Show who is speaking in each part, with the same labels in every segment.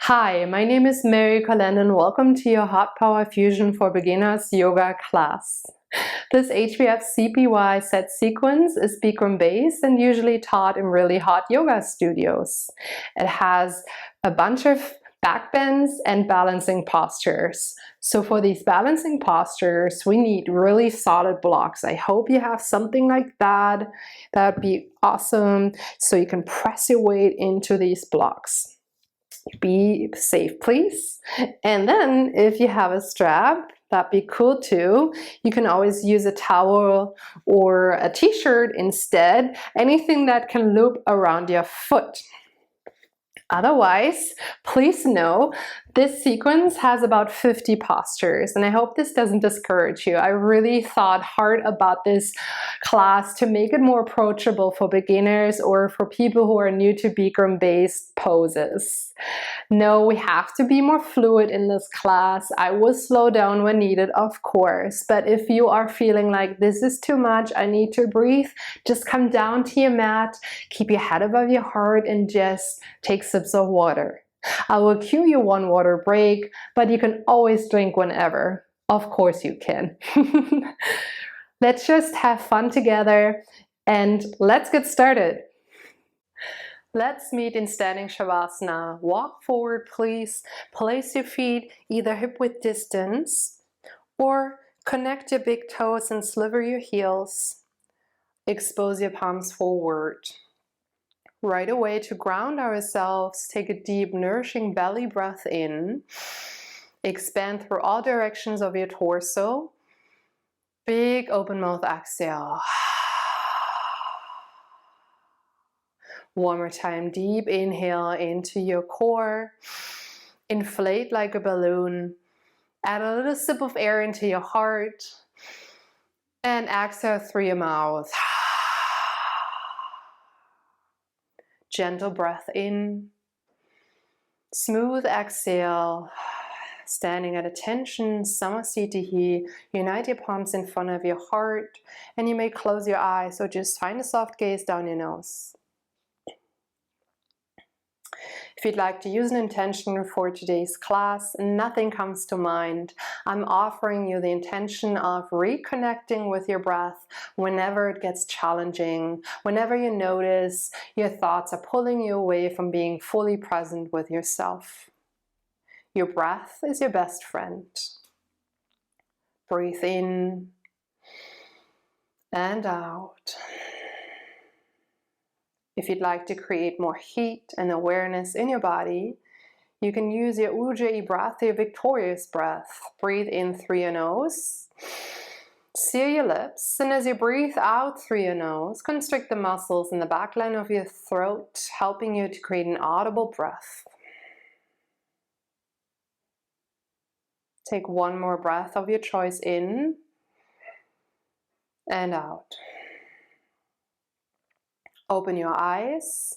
Speaker 1: Hi, my name is Kolende and welcome to your Hot Power Fusion for Beginners yoga class. This HPF CPY set sequence is Bikram-based and usually taught in really hot yoga studios. It has a bunch of back bends and balancing postures. So for these balancing postures, we need really solid blocks. I hope you have something like that. That'd be awesome. So you can press your weight into these blocks. Be safe, please. And then if you have a strap, that'd be cool too. You can always use a towel or a t-shirt instead, anything that can loop around your foot. Otherwise, please know this sequence has about 50 postures, and I hope this doesn't discourage you. I really thought hard about this class to make it more approachable for beginners or for people who are new to Bikram-based poses. No, we have to be more fluid in this class. I will slow down when needed, of course, but if you are feeling like this is too much, I need to breathe, just come down to your mat, keep your head above your heart, and just take sips of water. I will cue you one water break, but you can always drink whenever. Of course you can. Let's just have fun together and let's get started. Let's meet in standing Savasana. Walk forward, please. Place your feet either hip width distance or connect your big toes and sliver your heels. Expose your palms forward. Right away, to ground ourselves, take a deep, nourishing belly breath in. Expand through all directions of your torso. Big open mouth exhale. One more time, deep inhale into your core. Inflate like a balloon. Add a little sip of air into your heart. And exhale through your mouth. Gentle breath in. Smooth exhale. Standing at attention, Samasthiti. Unite your palms in front of your heart. And you may close your eyes or just find a soft gaze down your nose. If you'd like to use an intention for today's class, nothing comes to mind. I'm offering you the intention of reconnecting with your breath whenever it gets challenging, whenever you notice your thoughts are pulling you away from being fully present with yourself. Your breath is your best friend. Breathe in and out. If you'd like to create more heat and awareness in your body, you can use your Ujjayi breath, your victorious breath. Breathe in through your nose. Seal your lips, and as you breathe out through your nose, constrict the muscles in the back line of your throat, helping you to create an audible breath. Take one more breath of your choice in and out. Open your eyes.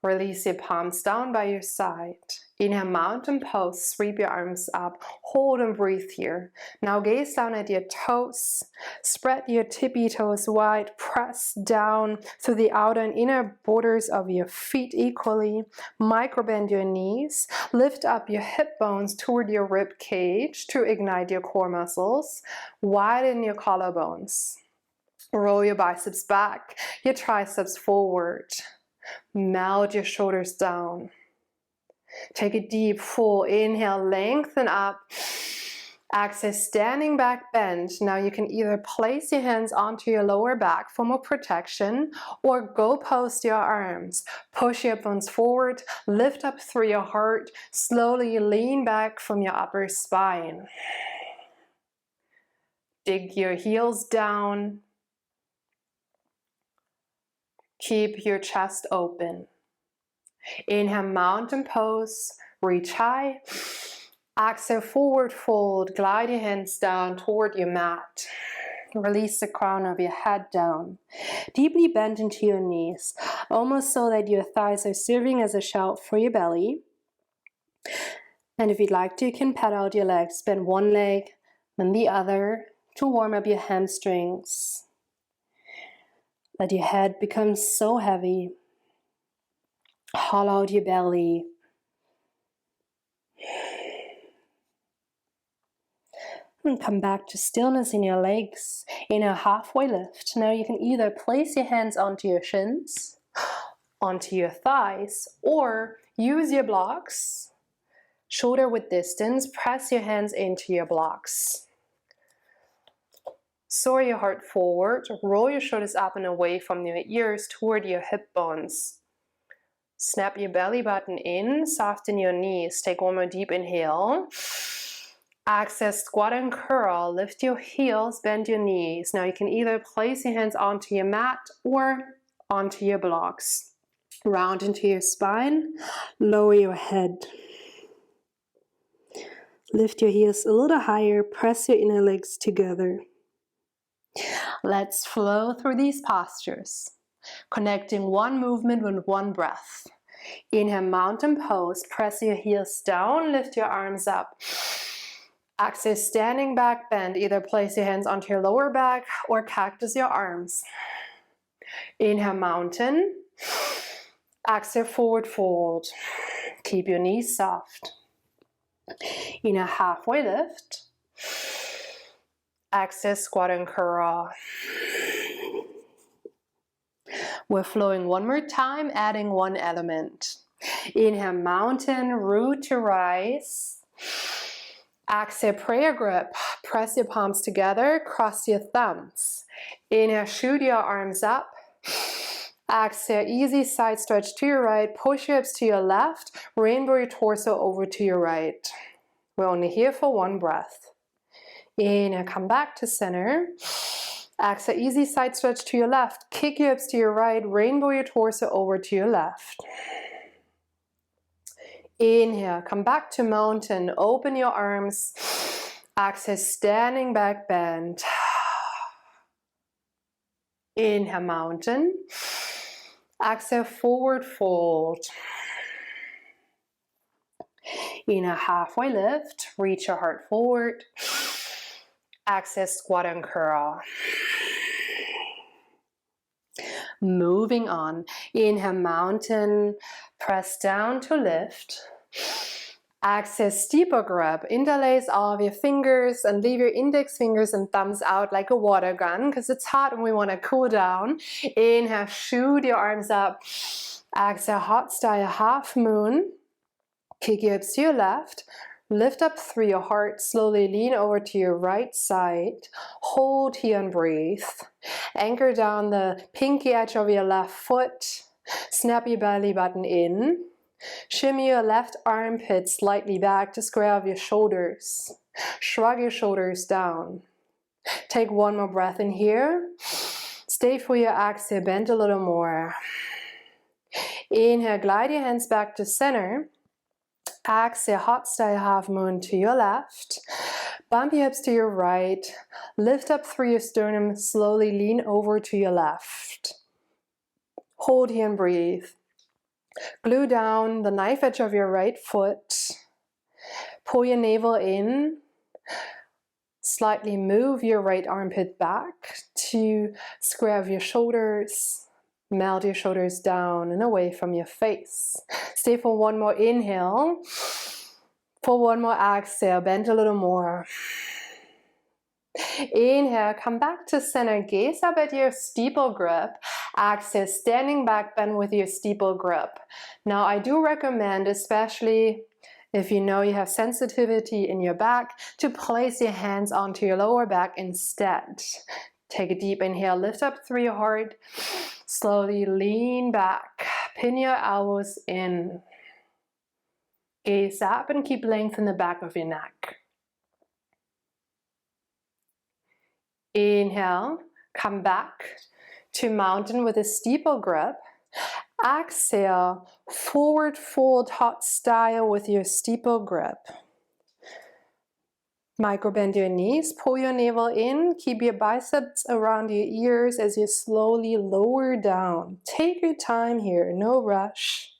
Speaker 1: Release your palms down by your side. Inhale, mountain pose. Sweep your arms up. Hold and breathe here. Now gaze down at your toes. Spread your tippy toes wide. Press down through the outer and inner borders of your feet equally. Microbend your knees. Lift up your hip bones toward your rib cage to ignite your core muscles. Widen your collarbones. Roll your biceps back, your triceps forward. Melt your shoulders down. Take a deep, full inhale, lengthen up. Exhale, standing back bend. Now you can either place your hands onto your lower back for more protection or go post your arms. Push your bones forward, lift up through your heart. Slowly lean back from your upper spine. Dig your heels down. Keep your chest open. Inhale, mountain pose, reach high. Exhale, forward fold, glide your hands down toward your mat. Release the crown of your head down. Deeply bend into your knees, almost so that your thighs are serving as a shelf for your belly. And if you'd like to, you can pad out your legs. Bend one leg, then the other to warm up your hamstrings. Let your head become so heavy. Hollow out your belly. And come back to stillness in your legs in a halfway lift. Now you can either place your hands onto your shins, onto your thighs, or use your blocks, shoulder width distance, press your hands into your blocks. Soar your heart forward, roll your shoulders up and away from your ears toward your hip bones. Snap your belly button in, soften your knees. Take one more deep inhale. Access squat and curl, lift your heels, bend your knees. Now you can either place your hands onto your mat or onto your blocks. Round into your spine, lower your head. Lift your heels a little higher, press your inner legs together. Let's flow through these postures, connecting one movement with one breath. Inhale, mountain pose, press your heels down, lift your arms up. Exhale, standing back bend, either place your hands onto your lower back or cactus your arms. Inhale, mountain. Exhale, forward fold. Keep your knees soft. Inhale, halfway lift. Exhale, squat and curl. We're flowing one more time, adding one element. Inhale, mountain, root to rise. Exhale, prayer grip. Press your palms together, cross your thumbs. Inhale, shoot your arms up. Exhale, easy side stretch to your right. Push your hips to your left. Rainbow your torso over to your right. We're only here for one breath. Inhale, come back to center. Exhale, easy side stretch to your left. Kick your hips to your right. Rainbow your torso over to your left. Inhale, come back to mountain. Open your arms. Exhale, standing back bend. Inhale, mountain. Exhale, forward fold. Inhale, halfway lift. Reach your heart forward. Exhale, squat and curl. Moving on. Inhale, mountain. Press down to lift. Exhale, steeple grip. Interlace all of your fingers and leave your index fingers and thumbs out like a water gun because it's hot and we want to cool down. Inhale, shoot your arms up. Exhale, hot style half moon. Kick your hips to your left. Lift up through your heart. Slowly lean over to your right side. Hold here and breathe. Anchor down the pinky edge of your left foot. Snap your belly button in. Shimmy your left armpit slightly back to square off your shoulders. Shrug your shoulders down. Take one more breath in here. Stay for your exhale, bend a little more. Inhale, glide your hands back to center. Exhale, hot style half moon to your left. Bump your hips to your right. Lift up through your sternum, slowly lean over to your left. Hold here and breathe. Glue down the knife edge of your right foot. Pull your navel in. Slightly move your right armpit back to square off your shoulders. Melt your shoulders down and away from your face. Stay for one more inhale. For one more exhale, bend a little more. Inhale, come back to center, gaze up at your steeple grip. Exhale, standing back bend with your steeple grip. Now I do recommend, especially if you know you have sensitivity in your back, to place your hands onto your lower back instead. Take a deep inhale, lift up through your heart. Slowly lean back, pin your elbows in. Gaze up and keep length in the back of your neck. Inhale, come back to mountain with a steeple grip. Exhale, forward fold hot style with your steeple grip. Micro bend your knees, pull your navel in, keep your biceps around your ears as you slowly lower down. Take your time here, no rush.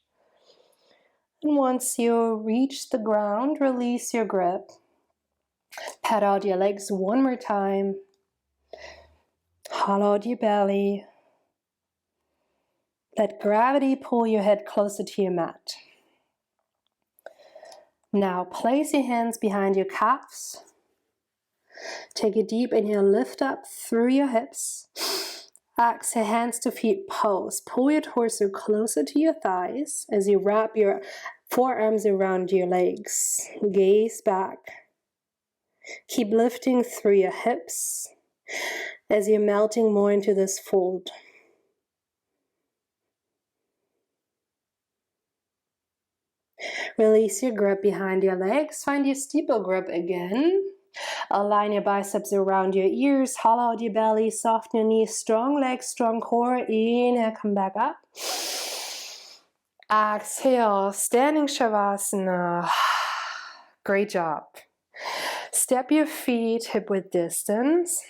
Speaker 1: And once you reach the ground, release your grip. Pat out your legs one more time. Hollow out your belly. Let gravity pull your head closer to your mat. Now place your hands behind your calves.
Speaker 2: Take a deep inhale, lift up through your hips. Exhale, hands to feet pose. Pull your torso closer to your thighs as you wrap your forearms around your legs. Gaze back. Keep lifting through your hips as you're melting more into this fold. Release your grip behind your legs. Find your steeple grip again. Align your biceps around your ears. Hollow out your belly. Soften your knees. Strong legs, strong core. Inhale, come back up. Exhale, standing Savasana. Great job. Step your feet hip-width distance.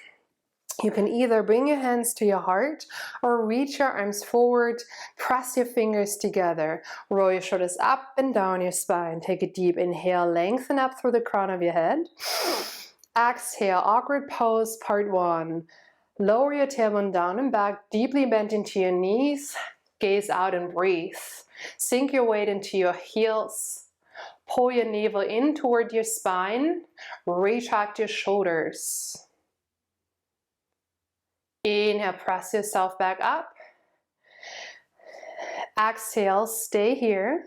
Speaker 2: You can either bring your hands to your heart or reach your arms forward, press your fingers together, roll your shoulders up and down your spine. Take a deep inhale, lengthen up through the crown of your head. Exhale, awkward pose, part one. Lower your tailbone down and back, deeply bent into your knees. Gaze out and breathe. Sink your weight into your heels. Pull your navel in toward your spine. Retract your shoulders. Inhale, press yourself back up. Exhale, stay here.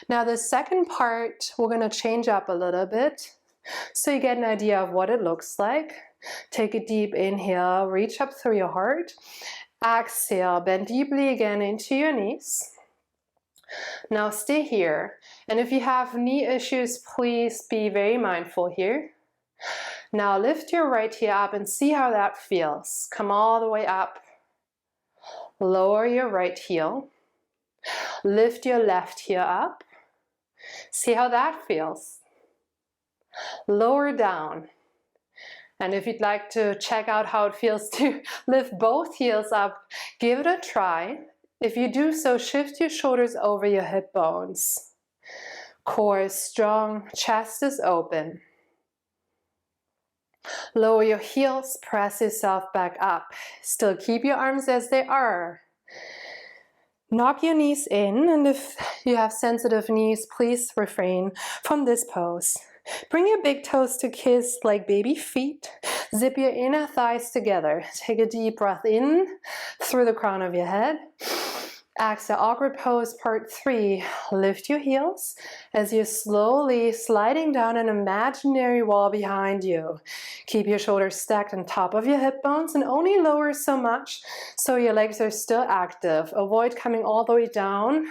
Speaker 2: Now the second part, we're going to change up a little bit so you get an idea of what it looks like. Take a deep inhale, reach up through your heart. Exhale, bend deeply again into your knees. Now stay here. And if you have knee issues, please be very mindful here. Now lift your right heel up and see how that feels. Come all the way up. Lower your right heel. Lift your left heel up. See how that feels. Lower down. And if you'd like to check out how it feels to lift both heels up, give it a try. If you do so, shift your shoulders over your hip bones. Core is strong, chest is open. Lower your heels, press yourself back up. Still keep your arms as they are. Knock your knees in, and if you have sensitive knees, please refrain from this pose. Bring your big toes to kiss like baby feet. Zip your inner thighs together. Take a deep breath in through the crown of your head. Exhale, awkward pose, part three. Lift your heels as you're slowly sliding down an imaginary wall behind you. Keep your shoulders stacked on top of your hip bones and only lower so much so your legs are still active. Avoid coming all the way down.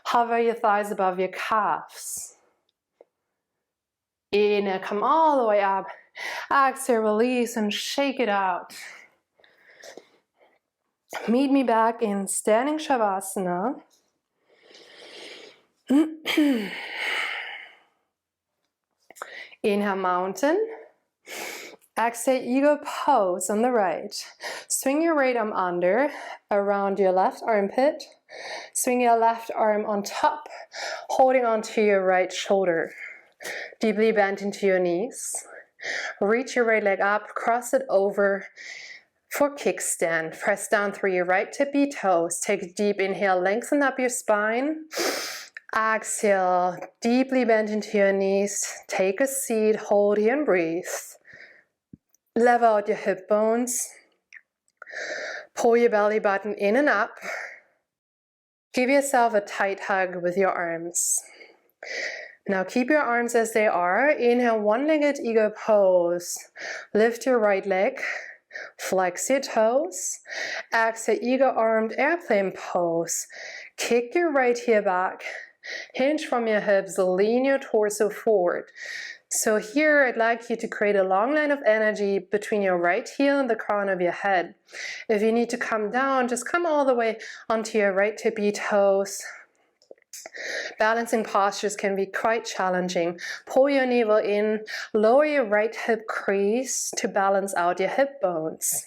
Speaker 2: Hover your thighs above your calves. Inhale, come all the way up. Exhale, release and shake it out. Meet me back in standing Savasana. Inhale, mountain. Exhale, eagle pose on the right. Swing your right arm under, around your left armpit. Swing your left arm on top, holding onto your right shoulder. Deeply bend into your knees. Reach your right leg up, cross it over. For kickstand, press down through your right tippy toes. Take a deep inhale, lengthen up your spine. Exhale, deeply bend into your knees. Take a seat, hold here and breathe. Level out your hip bones. Pull your belly button in and up. Give yourself a tight hug with your arms. Now keep your arms as they are. Inhale, one-legged eagle pose. Lift your right leg. Flex your toes. Exhale, eagle-armed airplane pose. Kick your right heel back. Hinge from your hips. Lean your torso forward. So here I'd like you to create a long line of energy between your right heel and the crown of your head. If you need to come down, just come all the way onto your right tippy toes. Balancing postures can be quite challenging. Pull your navel in, lower your right hip crease to balance out your hip bones.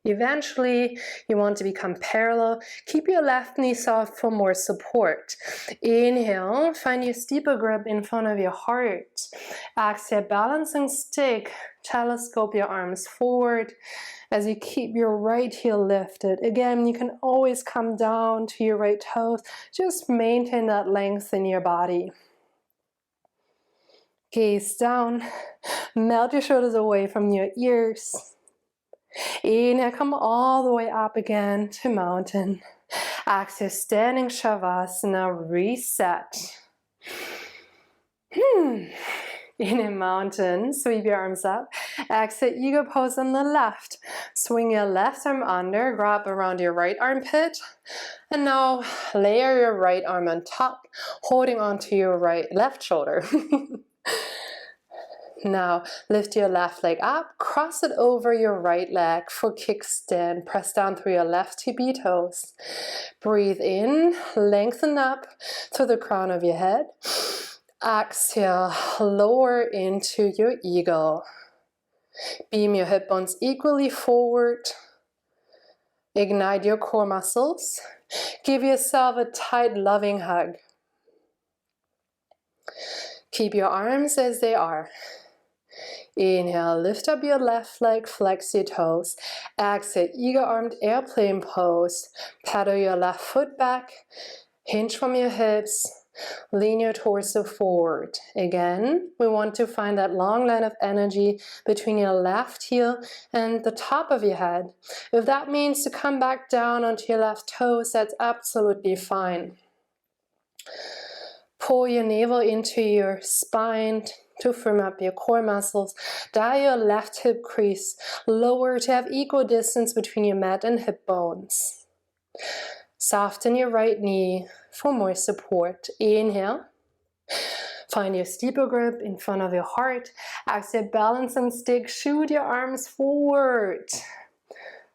Speaker 2: Eventually, you want to become parallel. Keep your left knee soft for more support. Inhale, find your steeple grip in front of your heart. Exhale, balancing stick. Telescope your arms forward as you keep your right heel lifted. Again, you can always come down to your right toes. Just maintain that length in your body. Gaze down. Melt your shoulders away from your ears. Inhale, come all the way up again to mountain. Exhale, standing Shavasana, reset. Inhale, mountain, sweep your arms up. Exhale, eagle pose on the left. Swing your left arm under, grab around your right armpit. And now layer your right arm on top, holding onto your left shoulder. Now lift your left leg up, cross it over your right leg for kickstand. Press down through your left tippy toes. Breathe in, lengthen up to the crown of your head. Exhale, lower into your eagle. Beam your hip bones equally forward. Ignite your core muscles. Give yourself a tight, loving hug. Keep your arms as they are. Inhale, lift up your left leg, flex your toes. Exhale, eagle-armed airplane pose. Pedal your left foot back. Hinge from your hips. Lean your torso forward. Again, we want to find that long line of energy between your left heel and the top of your head. If that means to come back down onto your left toes, that's absolutely fine. Pull your navel into your spine to firm up your core muscles. Dial your left hip crease lower to have equal distance between your mat and hip bones. Soften your right knee for more support. Inhale. Find your steeple grip in front of your heart. Exhale, balance and stick. Shoot your arms forward.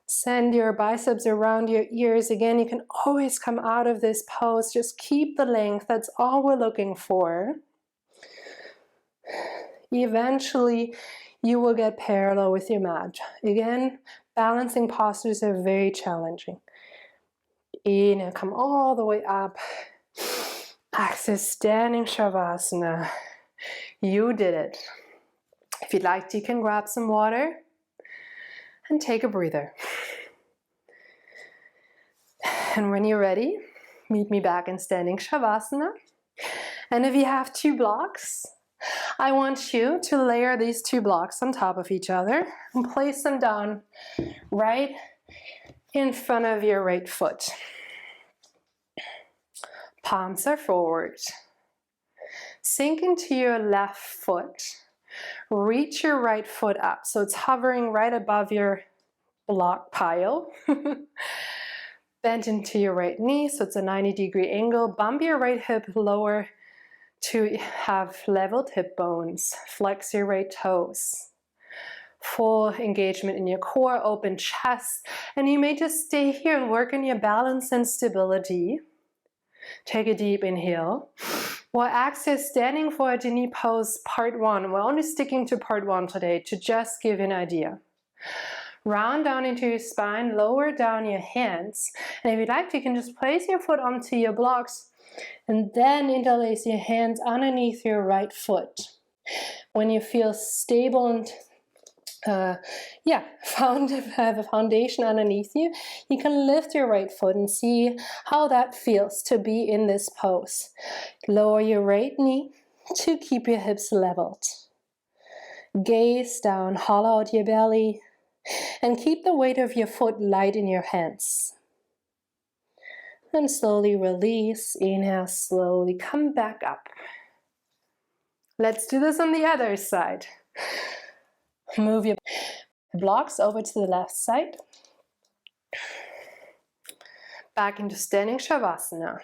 Speaker 2: Send your biceps around your ears. Again, you can always come out of this pose. Just keep the length. That's all we're looking for. Eventually, you will get parallel with your mat. Again, balancing postures are very challenging. Inhale, come all the way up. Exhale, standing Shavasana. You did it. If you'd like to, you can grab some water and take a breather. And when you're ready, meet me back in standing Shavasana. And if you have 2 blocks, I want you to layer these 2 blocks on top of each other and place them down right in front of your right foot. Palms are forward. Sink into your left foot. Reach your right foot up so it's hovering right above your block pile. Bend into your right knee so it's a 90-degree angle. Bump your right hip lower to have leveled hip bones. Flex your right toes. Full engagement in your core, open chest. And you may just stay here and work on your balance and stability. Take a deep inhale. We'll access standing forward in knee pose part 1. We're only sticking to part 1 today to just give you an idea. Round down into your spine, lower down your hands. And if you'd like to, you can just place your foot onto your blocks and then interlace your hands underneath your right foot. When you feel stable and have a foundation underneath you, you can lift your right foot and see how that feels to be in this pose. Lower your right knee to keep your hips leveled. Gaze down, hollow out your belly, and keep the weight of your foot light in your hands. And slowly release. Inhale, slowly come back up. Let's do this on the other side. Move your blocks over to the left side. Back into standing Shavasana.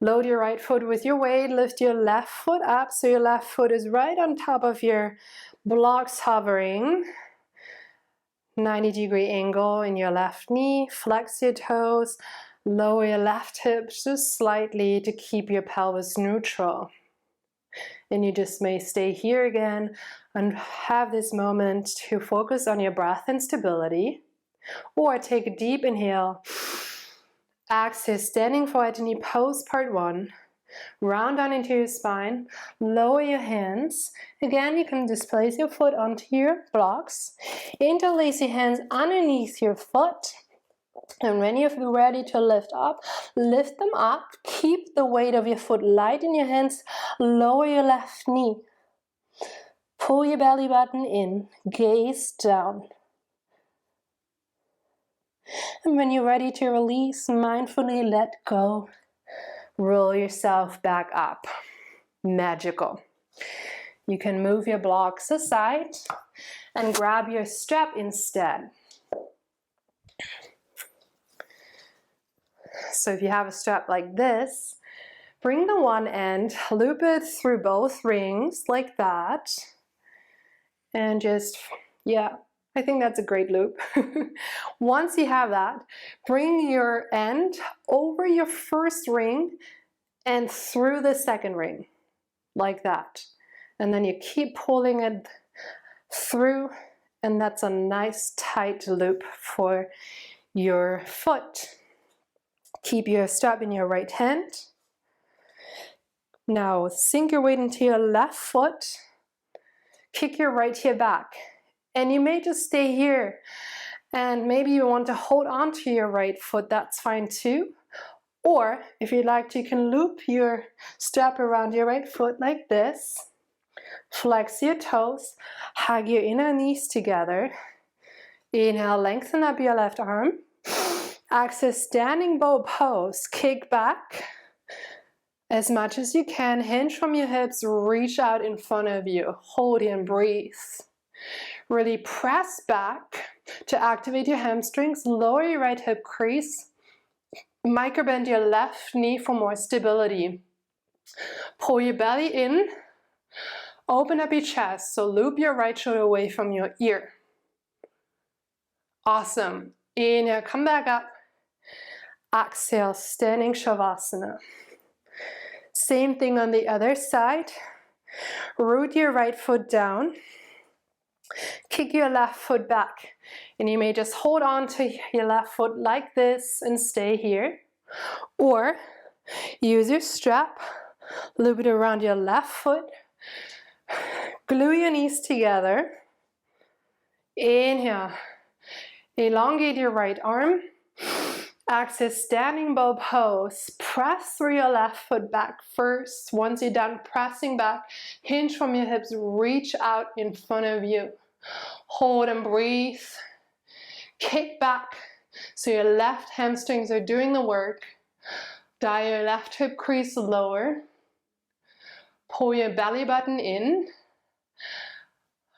Speaker 2: Load your right foot with your weight. Lift your left foot up so your left foot is right on top of your blocks, hovering. 90-degree angle in your left knee. Flex your toes. Lower your left hip just slightly to keep your pelvis neutral. And you just may stay here again and have this moment to focus on your breath and stability. Or take a deep inhale. Exhale, standing forward in knee pose part 1. Round down into your spine. Lower your hands. Again, you can displace your foot onto your blocks. Interlace your hands underneath your foot. And when you're ready to lift them up. Keep the weight of your foot light in your hands. Lower your left knee. Pull your belly button in, gaze down. And when you're ready to release, mindfully let go. Roll yourself back up. Magical. You can move your blocks aside and grab your strap instead. So if you have a strap like this, bring the one end, loop it through both rings like that. And just, yeah, I think that's a great loop. Once you have that, bring your end over your first ring and through the second ring, like that. And then you keep pulling it through, and that's a nice tight loop for your foot. Keep your strap in your right hand. Now sink your weight into your left foot. Kick your right heel back. And you may just stay here. And maybe you want to hold on to your right foot, that's fine too. Or if you'd like to, you can loop your strap around your right foot like this. Flex your toes, hug your inner knees together. Inhale, lengthen up your left arm. Access standing bow pose, kick back as much as you can, hinge from your hips, reach out in front of you, hold and breathe. Really press back to activate your hamstrings, lower your right hip crease, microbend your left knee for more stability. Pull your belly in, open up your chest, so loop your right shoulder away from your ear. Awesome. Inhale, come back up. Exhale, standing Savasana. Same thing on the other side. Root your right foot down. Kick your left foot back. And you may just hold on to your left foot like this and stay here. Or use your strap, loop it around your left foot. Glue your knees together. Inhale. Elongate your right arm. Access standing bow pose. Press through your left foot back first. Once you're done pressing back, hinge from your hips, reach out in front of you. Hold and breathe. Kick back so your left hamstrings are doing the work. Dial your left hip crease lower. Pull your belly button in.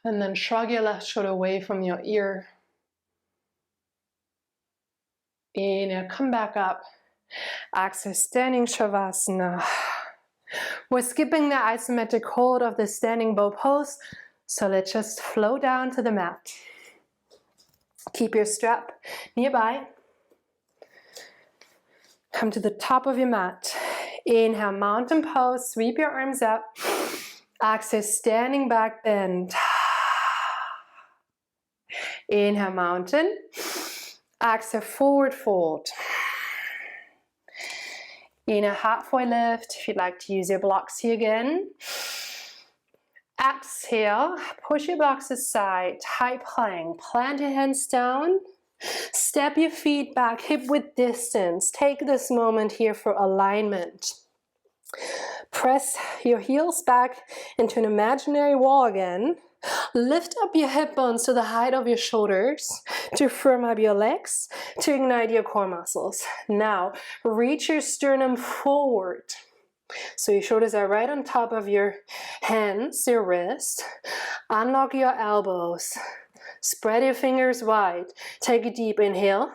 Speaker 2: And then shrug your left shoulder away from your ear. Inhale, come back up. Access standing Shavasana. We're skipping the isometric hold of the standing bow pose, so let's just flow down to the mat. Keep your strap nearby. Come to the top of your mat. Inhale, mountain pose, sweep your arms up. Access standing back bend. Inhale, mountain. Exhale, forward fold. Inhale, halfway lift. If you'd like to use your blocks here again. Exhale, push your blocks aside. High plank. Plant your hands down. Step your feet back, hip width distance. Take this moment here for alignment. Press your heels back into an imaginary wall again. Lift up your hip bones to the height of your shoulders to firm up your legs, to ignite your core muscles. Now, reach your sternum forward. So your shoulders are right on top of your hands, your wrist. Unlock your elbows. Spread your fingers wide. Take a deep inhale.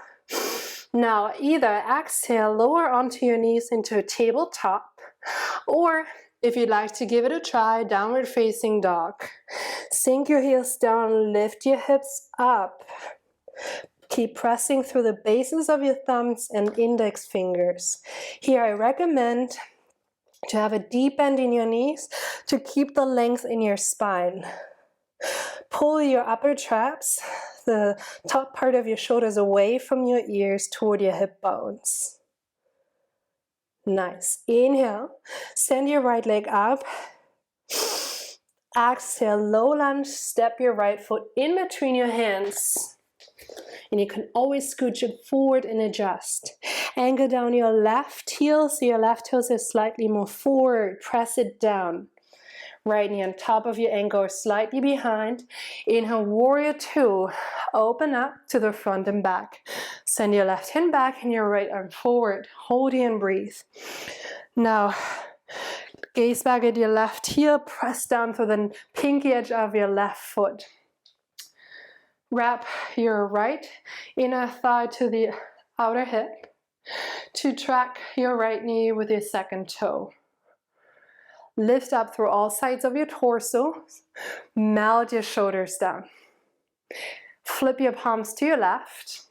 Speaker 2: Now, either exhale, lower onto your knees into a tabletop, or if you'd like to give it a try, downward facing dog. Sink your heels down, lift your hips up. Keep pressing through the bases of your thumbs and index fingers. Here I recommend to have a deep bend in your knees to keep the length in your spine. Pull your upper traps, the top part of your shoulders away from your ears toward your hip bones. Nice. Inhale, send your right leg up. Exhale, low lunge, step your right foot in between your hands. And you can always scooch it forward and adjust. Angle down your left heel so your left toes are slightly more forward. Press it down. Right knee on top of your ankle or slightly behind. Inhale, warrior two. Open up to the front and back. Send your left hand back and your right arm forward. Hold here and breathe. Now, gaze back at your left heel. Press down to the pinky edge of your left foot. Wrap your right inner thigh to the outer hip to track your right knee with your second toe. Lift up through all sides of your torso. Melt your shoulders down. Flip your palms to your left.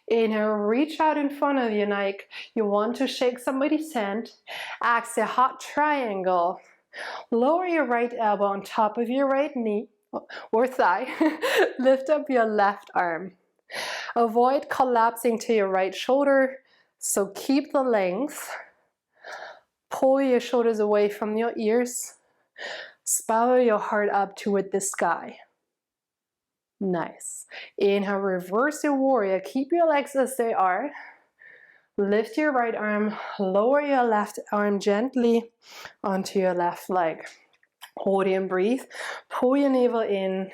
Speaker 2: Inhale, reach out in front of you like you want to shake somebody's hand. Exhale, hot triangle. Lower your right elbow on top of your right knee or thigh. Lift up your left arm. Avoid collapsing to your right shoulder, so keep the length. Pull your shoulders away from your ears. Spiral your heart up toward the sky. Nice. Inhale, reverse your warrior. Keep your legs as they are. Lift your right arm, lower your left arm gently onto your left leg. Hold and breathe. Pull your navel in.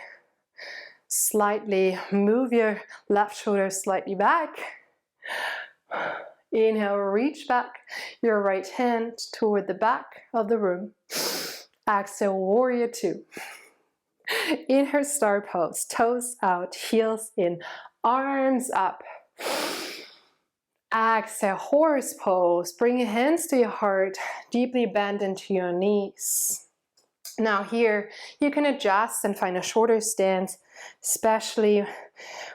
Speaker 2: Slightly move your left shoulder slightly back. Inhale, reach back your right hand toward the back of the room. Exhale, warrior two. Inhale, star pose. Toes out, heels in, arms up. Exhale, horse pose. Bring your hands to your heart, deeply bend into your knees. Now here, you can adjust and find a shorter stance, especially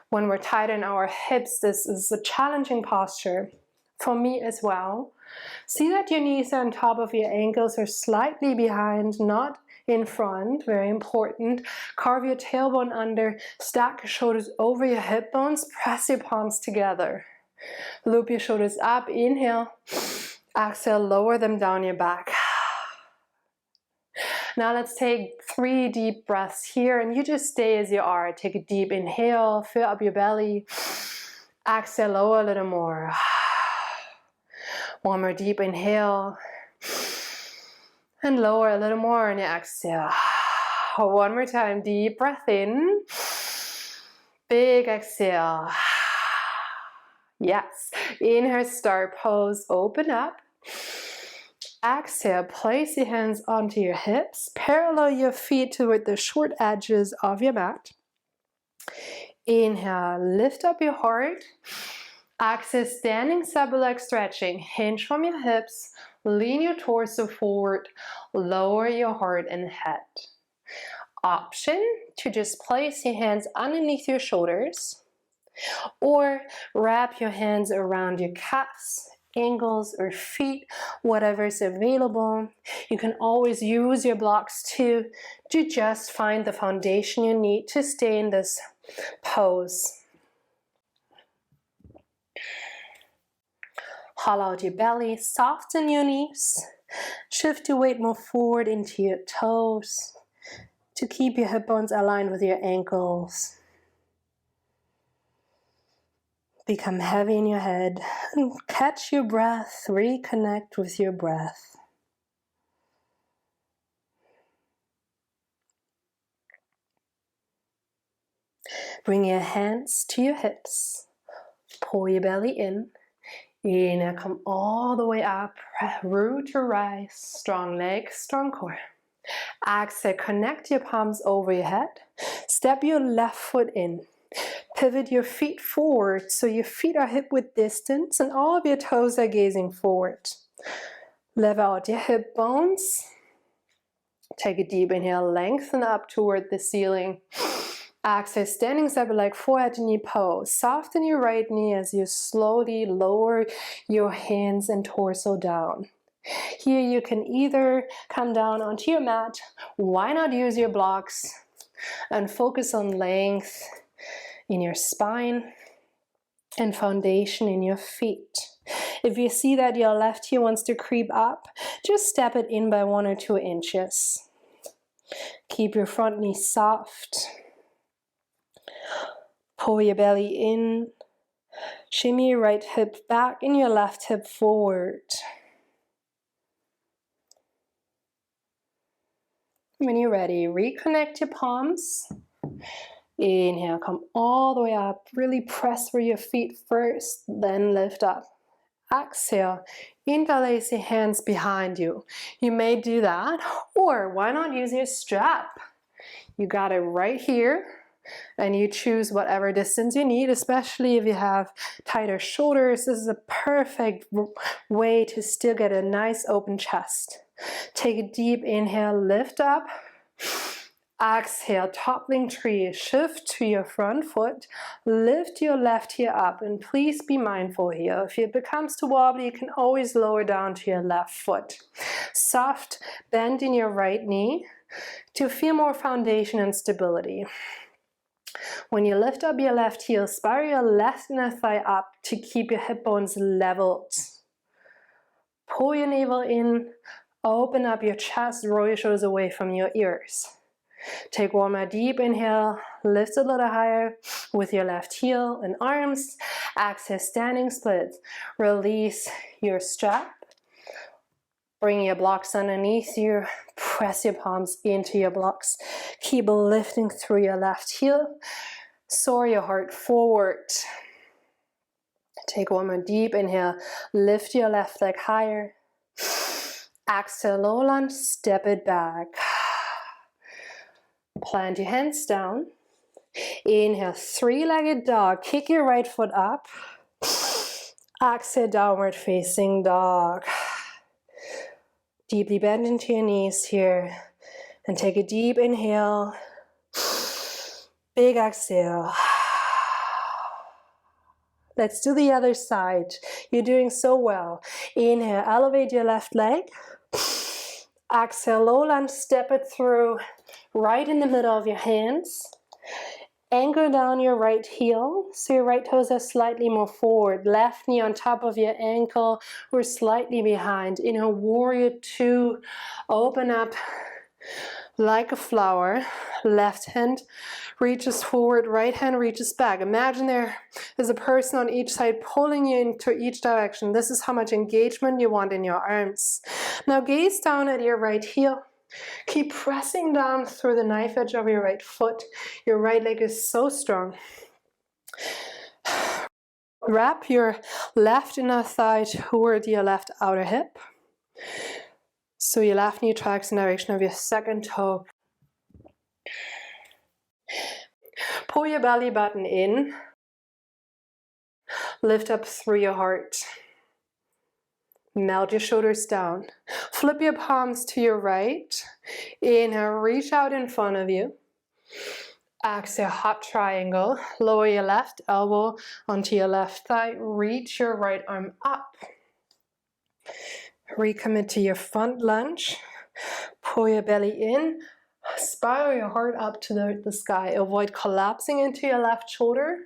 Speaker 2: when we're tight in our hips. This is a challenging posture for me as well. See that your knees are on top of your ankles or slightly behind, not in front, very important. Carve your tailbone under, stack your shoulders over your hip bones, press your palms together. Loop your shoulders up, inhale. Exhale, lower them down your back. Now let's take 3 deep breaths here, and you just stay as you are. Take a deep inhale, fill up your belly. Exhale, lower a little more. One more deep inhale. And lower a little more on your exhale. One more time, deep breath in. Big exhale. Yes. Inhale, star pose, open up. Exhale, place your hands onto your hips. Parallel your feet toward the short edges of your mat. Inhale, lift up your heart. Exhale, standing side leg stretching. Hinge from your hips. Lean your torso forward. Lower your heart and head. Option to just place your hands underneath your shoulders, or wrap your hands around your calves, ankles, or feet, whatever is available. You can always use your blocks too to just find the foundation you need to stay in this pose. Hollow out your belly, soften your knees. Shift your weight more forward into your toes to keep your hip bones aligned with your ankles. Become heavy in your head and catch your breath, reconnect with your breath. Bring your hands to your hips, pull your belly in. Inhale, come all the way up, root to rise, strong legs, strong core. Exhale, connect your palms over your head. Step your left foot in. Pivot your feet forward so your feet are hip width distance and all of your toes are gazing forward. Level out your hip bones. Take a deep inhale, lengthen up toward the ceiling. Exhale, standing side leg, forehead to knee pose. Soften your right knee as you slowly lower your hands and torso down. Here you can either come down onto your mat. Why not use your blocks and focus on length in your spine and foundation in your feet. If you see that your left heel wants to creep up, just step it in by 1 or 2 inches. Keep your front knee soft. Pull your belly in. Shimmy your right hip back and your left hip forward. When you're ready, reconnect your palms. Inhale, come all the way up. Really press through your feet first, then lift up. Exhale, interlace your hands behind you. You may do that, or why not use your strap? You got it right here, and you choose whatever distance you need, especially if you have tighter shoulders. This is a perfect way to still get a nice open chest. Take a deep inhale, lift up. Exhale, toppling tree, shift to your front foot, lift your left heel up, and please be mindful here. If it becomes too wobbly, you can always lower down to your left foot. Soft bend in your right knee to feel more foundation and stability. When you lift up your left heel, spiral your left inner thigh up to keep your hip bones leveled. Pull your navel in, open up your chest, roll your shoulders away from your ears. Take one more deep inhale, lift a little higher with your left heel and arms. Exhale, standing split. Release your strap. Bring your blocks underneath you. Press your palms into your blocks. Keep lifting through your left heel. Soar your heart forward. Take one more deep inhale. Lift your left leg higher. Exhale, low lunge, step it back. Plant your hands down. Inhale, three-legged dog. Kick your right foot up. Exhale, downward facing dog. Deeply bend into your knees here. And take a deep inhale. Big exhale. Let's do the other side. You're doing so well. Inhale, elevate your left leg. Exhale, low lunge, step it through. Right in the middle of your hands. Anchor down your right heel, so your right toes are slightly more forward. Left knee on top of your ankle, or slightly behind. In a warrior two, open up like a flower. Left hand reaches forward, right hand reaches back. Imagine there is a person on each side pulling you into each direction. This is how much engagement you want in your arms. Now gaze down at your right heel. Keep pressing down through the knife edge of your right foot. Your right leg is so strong. Wrap your left inner thigh toward your left outer hip. So your left knee tracks in the direction of your second toe. Pull your belly button in. Lift up through your heart. Melt your shoulders down. Flip your palms to your right. Inhale, reach out in front of you. Exhale, hot triangle. Lower your left elbow onto your left thigh. Reach your right arm up. Recommit to your front lunge. Pull your belly in. Spiral your heart up to the sky. Avoid collapsing into your left shoulder.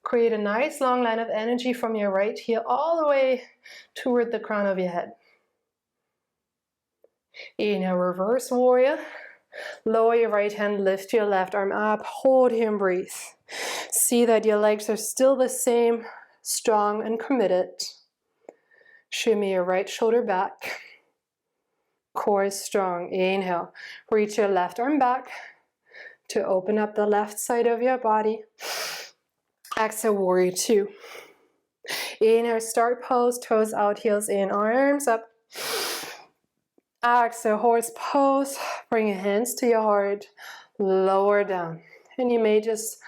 Speaker 2: Create a nice long line of energy from your right heel all the way toward the crown of your head. Inhale, reverse warrior. Lower your right hand, lift your left arm up, hold here and breathe. See that your legs are still the same, strong and committed. Shimmy your right shoulder back. Core is strong. Inhale, reach your left arm back to open up the left side of your body. Exhale, warrior two. Inhale, start pose, toes out, heels in, arms up. Exhale, horse pose. Bring your hands to your heart, lower down. And you may just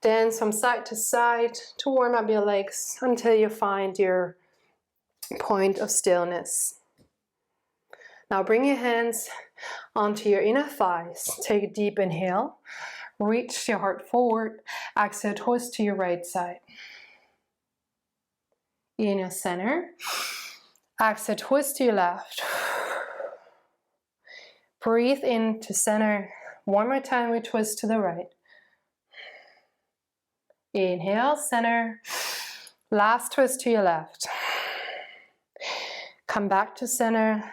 Speaker 2: dance from side to side to warm up your legs until you find your point of stillness. Now bring your hands onto your inner thighs. Take a deep inhale. Reach your heart forward. Exhale, twist to your right side. Inhale, center. Exhale, twist to your left. Breathe in to center. One more time, we twist to the right. Inhale, center. Last twist to your left. Come back to center.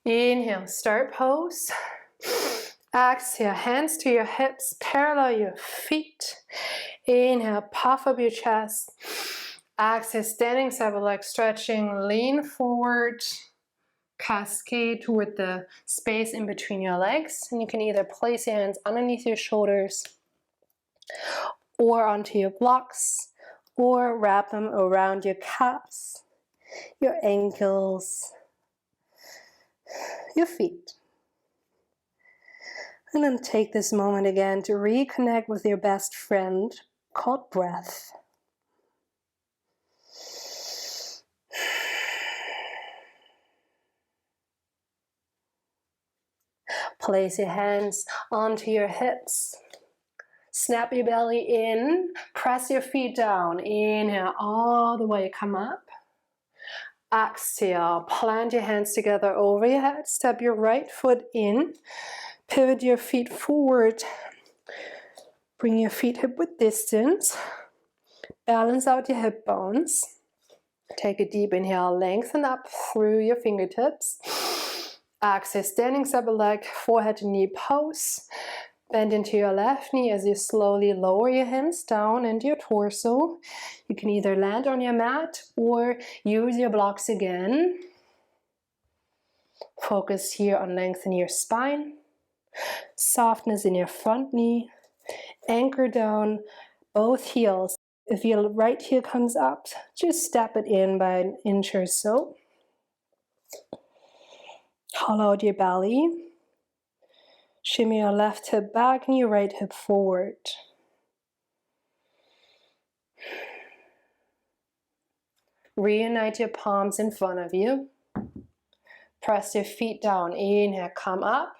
Speaker 2: Inhale, start pose. Exhale, hands to your hips, parallel your feet. Inhale, puff up your chest. Exhale, standing side leg stretching, lean forward. cascade toward the space in between your legs. And you can either place your hands underneath your shoulders or onto your blocks, or wrap them around your calves, your ankles, your feet. And then take this moment again to reconnect with your best friend called breath. Place your hands onto your hips. Snap your belly in, press your feet down. Inhale, all the way, come up. Exhale, plant your hands together over your head. Step your right foot in. Pivot your feet forward. Bring your feet hip width distance. Balance out your hip bones. Take a deep inhale, lengthen up through your fingertips. Exhale, standing separate leg, forehead to knee pose. Bend into your left knee as you slowly lower your hands down into your torso. You can either land on your mat or use your blocks again. Focus here on lengthening your spine, softness in your front knee. Anchor down both heels. If your right heel comes up, just step it in by an inch or so. Hollow out your belly. Shimmy your left hip back and your right hip forward. Reunite your palms in front of you. Press your feet down. Inhale, come up.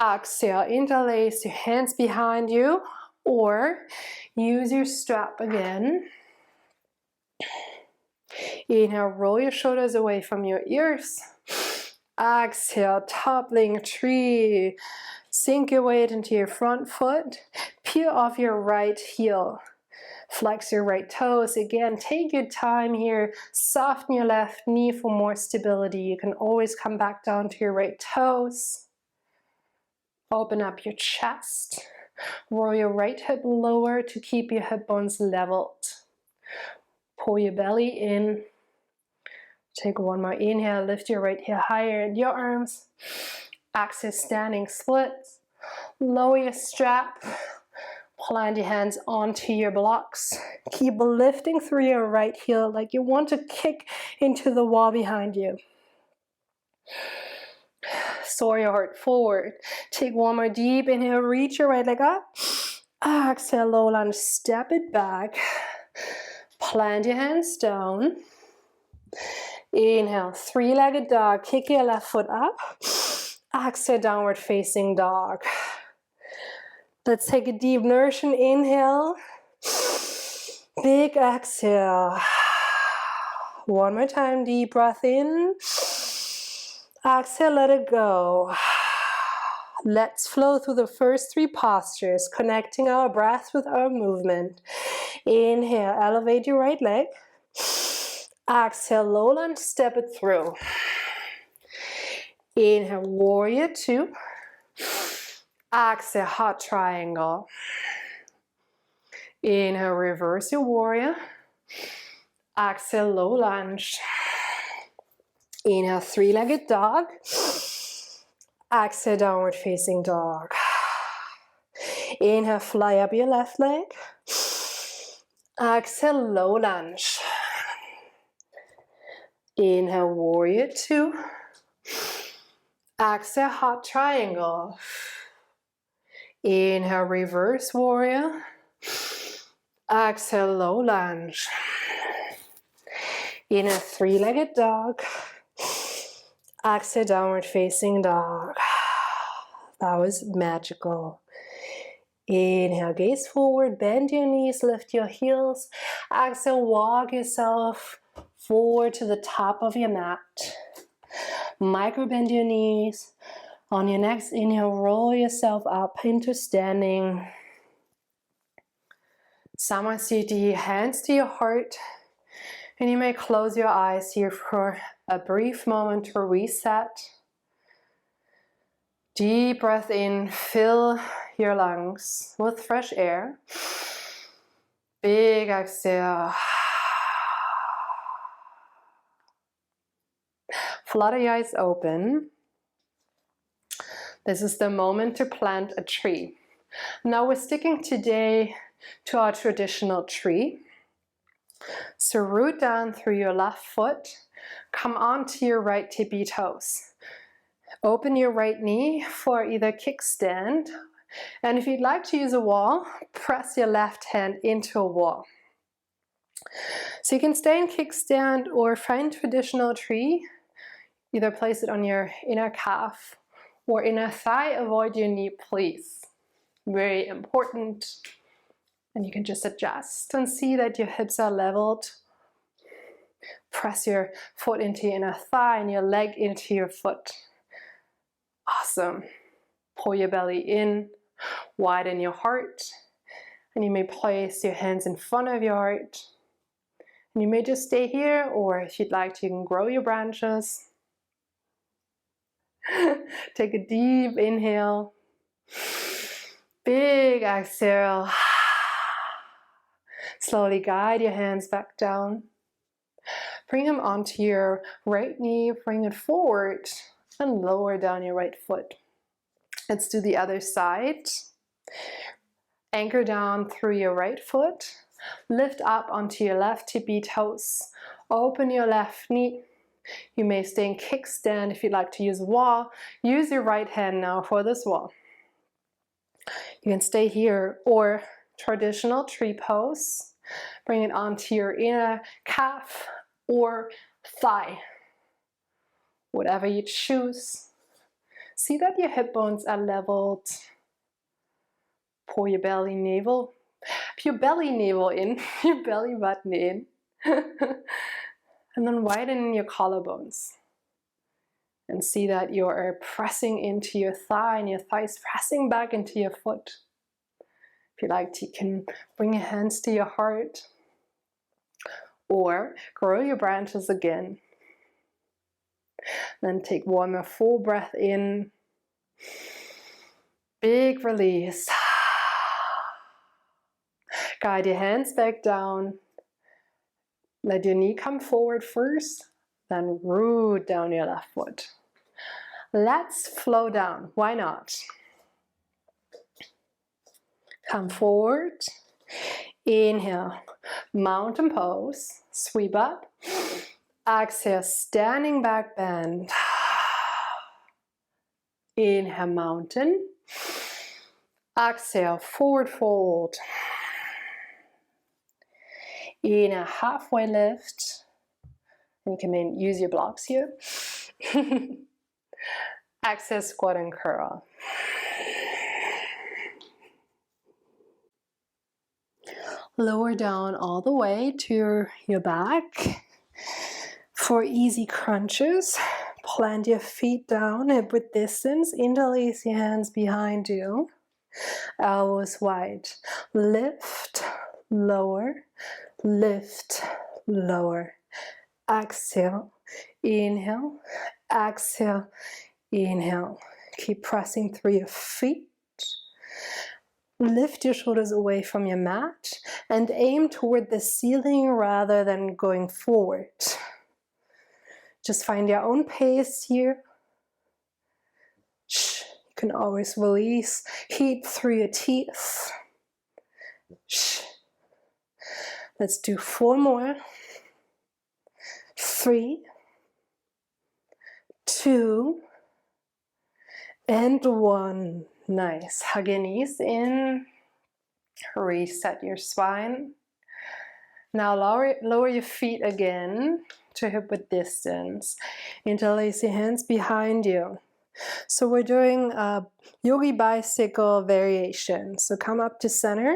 Speaker 2: Exhale, interlace your hands behind you or use your strap again. Inhale, roll your shoulders away from your ears. Exhale, toppling tree. Sink your weight into your front foot. Peel off your right heel. Flex your right toes. Again, take your time here. Soften your left knee for more stability. You can always come back down to your right toes. Open up your chest. Roll your right hip lower to keep your hip bones leveled. Pull your belly in. Take one more inhale, lift your right heel higher in your arms. Exhale, standing splits. Lower your strap. Plant your hands onto your blocks. Keep lifting through your right heel like you want to kick into the wall behind you. Soar your heart forward. Take one more deep inhale, reach your right leg up. Exhale, low lunge, step it back. Plant your hands down. Inhale, three-legged dog. Kick your left foot up. Exhale, downward facing dog. Let's take a deep nourishing inhale. Big exhale. One more time, deep breath in. Exhale, let it go. Let's flow through the first three postures, connecting our breath with our movement. Inhale, elevate your right leg. Exhale, low lunge, step it through. Inhale, warrior two. Exhale, hot triangle. Inhale, reverse your warrior. Exhale, low lunge. Inhale, three-legged dog. Exhale, downward facing dog. Inhale, fly up your left leg. Exhale, low lunge. Inhale, warrior two. Exhale, hot triangle. Inhale, reverse warrior. Exhale, low lunge. Inhale, three-legged dog. Exhale, downward facing dog. That was magical. Inhale, gaze forward, bend your knees, lift your heels. Exhale, walk yourself forward to the top of your mat. Micro bend your knees. On your next inhale, roll yourself up into standing. Samasthiti, hands to your heart. And you may close your eyes here for a brief moment to reset. Deep breath in, fill your lungs with fresh air. Big exhale. Flutter your eyes open. This is the moment to plant a tree. Now we're sticking today to our traditional tree. So root down through your left foot, come onto your right tippy toes. Open your right knee for either kickstand, and if you'd like to use a wall, press your left hand into a wall. So you can stay in kickstand or find traditional tree, either place it on your inner calf or inner thigh. Avoid your knee, please. Very important. And you can just adjust and see that your hips are leveled. Press your foot into your inner thigh and your leg into your foot. Awesome. Pull your belly in, widen your heart, and you may place your hands in front of your heart. And you may just stay here, or if you'd like to, you can grow your branches. Take a deep inhale. Big exhale. Slowly guide your hands back down. Bring them onto your right knee, bring it forward, and lower down your right foot. Let's do the other side. Anchor down through your right foot. Lift up onto your left tippy toes. Open your left knee. You may stay in kickstand if you'd like to use a wall. Use your right hand now for this wall. You can stay here, or traditional tree pose. Bring it onto your inner calf or thigh. Whatever you choose. See that your hip bones are leveled. Pull your belly navel. Your belly navel in, your belly button in. And then widen your collarbones. And see that you are pressing into your thigh and your thighs pressing back into your foot. If you like, you can bring your hands to your heart. Or grow your branches again. Then take one more full breath in. Big release. Guide your hands back down. Let your knee come forward first, then root down your left foot. Let's flow down. Why not? Come forward. Inhale. Mountain pose. Sweep up. Exhale. Standing back bend. Inhale. Mountain. Exhale. Forward fold. Inhale. Halfway lift. And you can use your blocks here. Exhale. Squat and curl. Lower down all the way to your back. For easy crunches, plant your feet down, hip width distance, interlace your hands behind you. Elbows wide. Lift, lower, lift, lower. Exhale, inhale, exhale, inhale. Keep pressing through your feet. Lift your shoulders away from your mat and aim toward the ceiling rather than going forward. Just find your own pace here. You can always release heat through your teeth. Let's do 4 more. 3, 2, and 1. Nice. Hug your knees in. Reset your spine. Now lower your feet again to hip width distance. Interlace your hands behind you. So we're doing a yogi bicycle variation. So come up to center.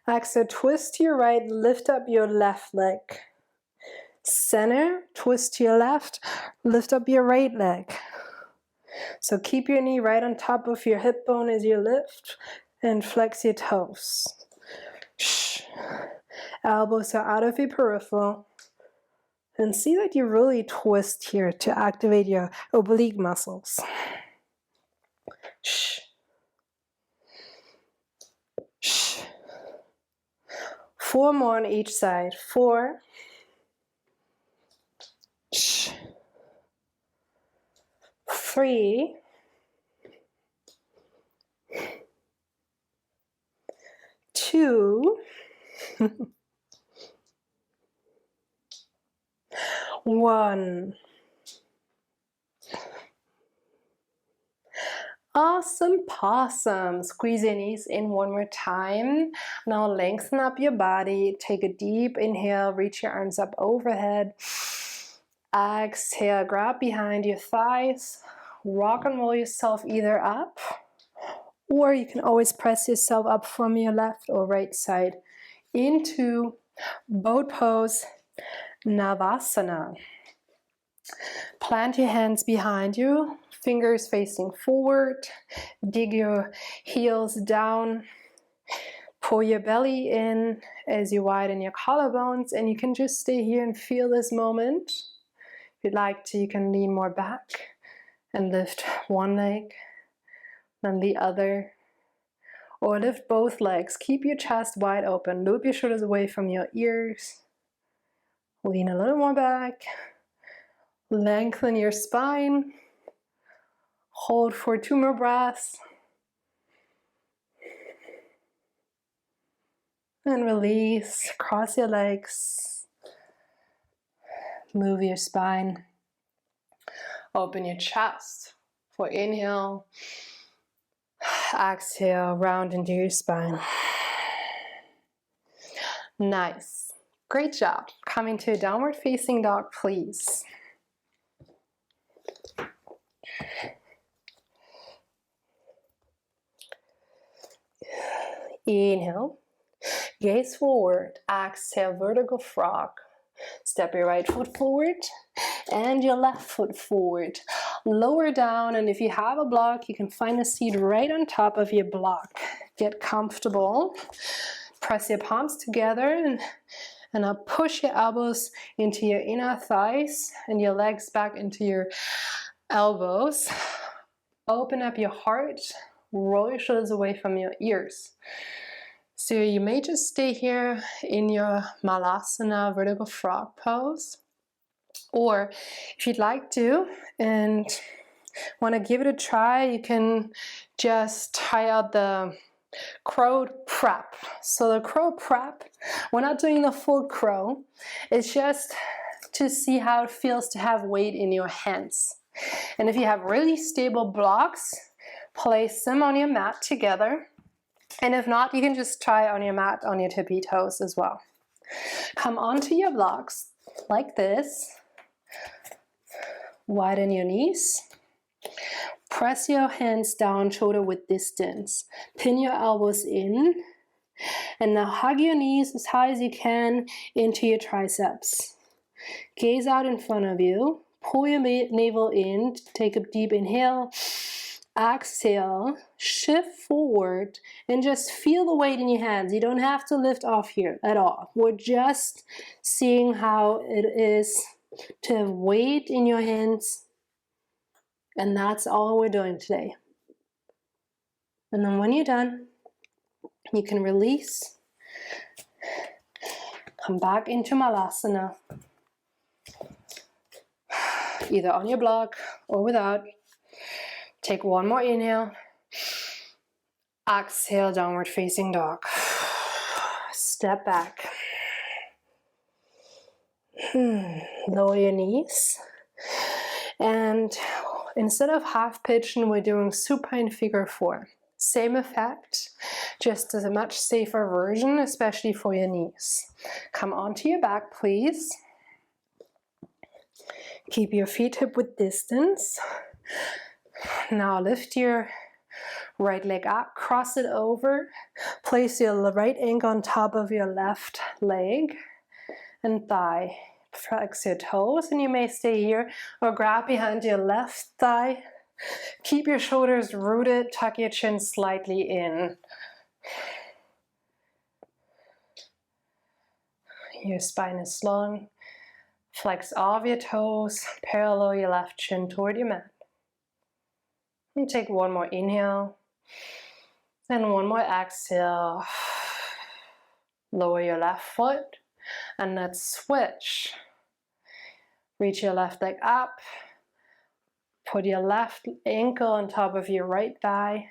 Speaker 2: Exhale, twist to your right, lift up your left leg. Center, twist to your left, lift up your right leg. So keep your knee right on top of your hip bone as you lift and flex your toes. Elbows are out of your peripheral. And see that you really twist here to activate your oblique muscles. 4 more on each side. 4. 3, 2, 1. Awesome possum. Squeeze your knees in one more time. Now lengthen up your body. Take a deep inhale. Reach your arms up overhead. Exhale. Grab behind your thighs. Rock and roll yourself either up, or you can always press yourself up from your left or right side into boat pose, Navasana. Plant your hands behind you, fingers facing forward, dig your heels down, pull your belly in as you widen your collarbones, and you can just stay here and feel this moment. If you'd like to, you can lean more back and lift one leg, then the other, or lift both legs. Keep your chest wide open, loop your shoulders away from your ears, lean a little more back. Lengthen your spine. Hold for 2 more breaths. And release. Cross your legs. Move your spine. Open your chest for inhale. Exhale, round into your spine. Nice. Great job. Coming to a downward facing dog, please. Inhale, gaze forward, exhale, vertical frog. Step your right foot forward and your left foot forward. Lower down, and if you have a block, you can find a seat right on top of your block. Get comfortable. Press your palms together and now push your elbows into your inner thighs and your legs back into your elbows. Open up your heart. Roll your shoulders away from your ears. So you may just stay here in your Malasana vertical frog pose, or if you'd like to and want to give it a try, you can just try out the crow prep. So the crow prep, we're not doing the full crow, it's just to see how it feels to have weight in your hands. And if you have really stable blocks, place them on your mat together. And if not, you can just try on your mat on your tippy toes as well. Come onto your blocks like this. Widen your knees. Press your hands down shoulder width distance. Pin your elbows in. And now hug your knees as high as you can into your triceps. Gaze out in front of you. Pull your navel in. Take a deep inhale. Exhale, shift forward, and just feel the weight in your hands. You don't have to lift off here at all. We're just seeing how it is to have weight in your hands. And that's all we're doing today. And then when you're done, you can release. Come back into Malasana. Either on your block or without. Take one more inhale. Exhale, downward facing dog. Step back. Lower your knees. And instead of half pigeon, we're doing supine figure 4. Same effect, just as a much safer version, especially for your knees. Come onto your back, please. Keep your feet hip width distance. Now lift your right leg up, cross it over, place your right ankle on top of your left leg and thigh. Flex your toes, and you may stay here or grab behind your left thigh. Keep your shoulders rooted, tuck your chin slightly in. Your spine is long. Flex all of your toes, parallel your left chin toward your mat. And take one more inhale, and one more exhale. Lower your left foot, and let's switch. Reach your left leg up, Put your left ankle on top of your right thigh.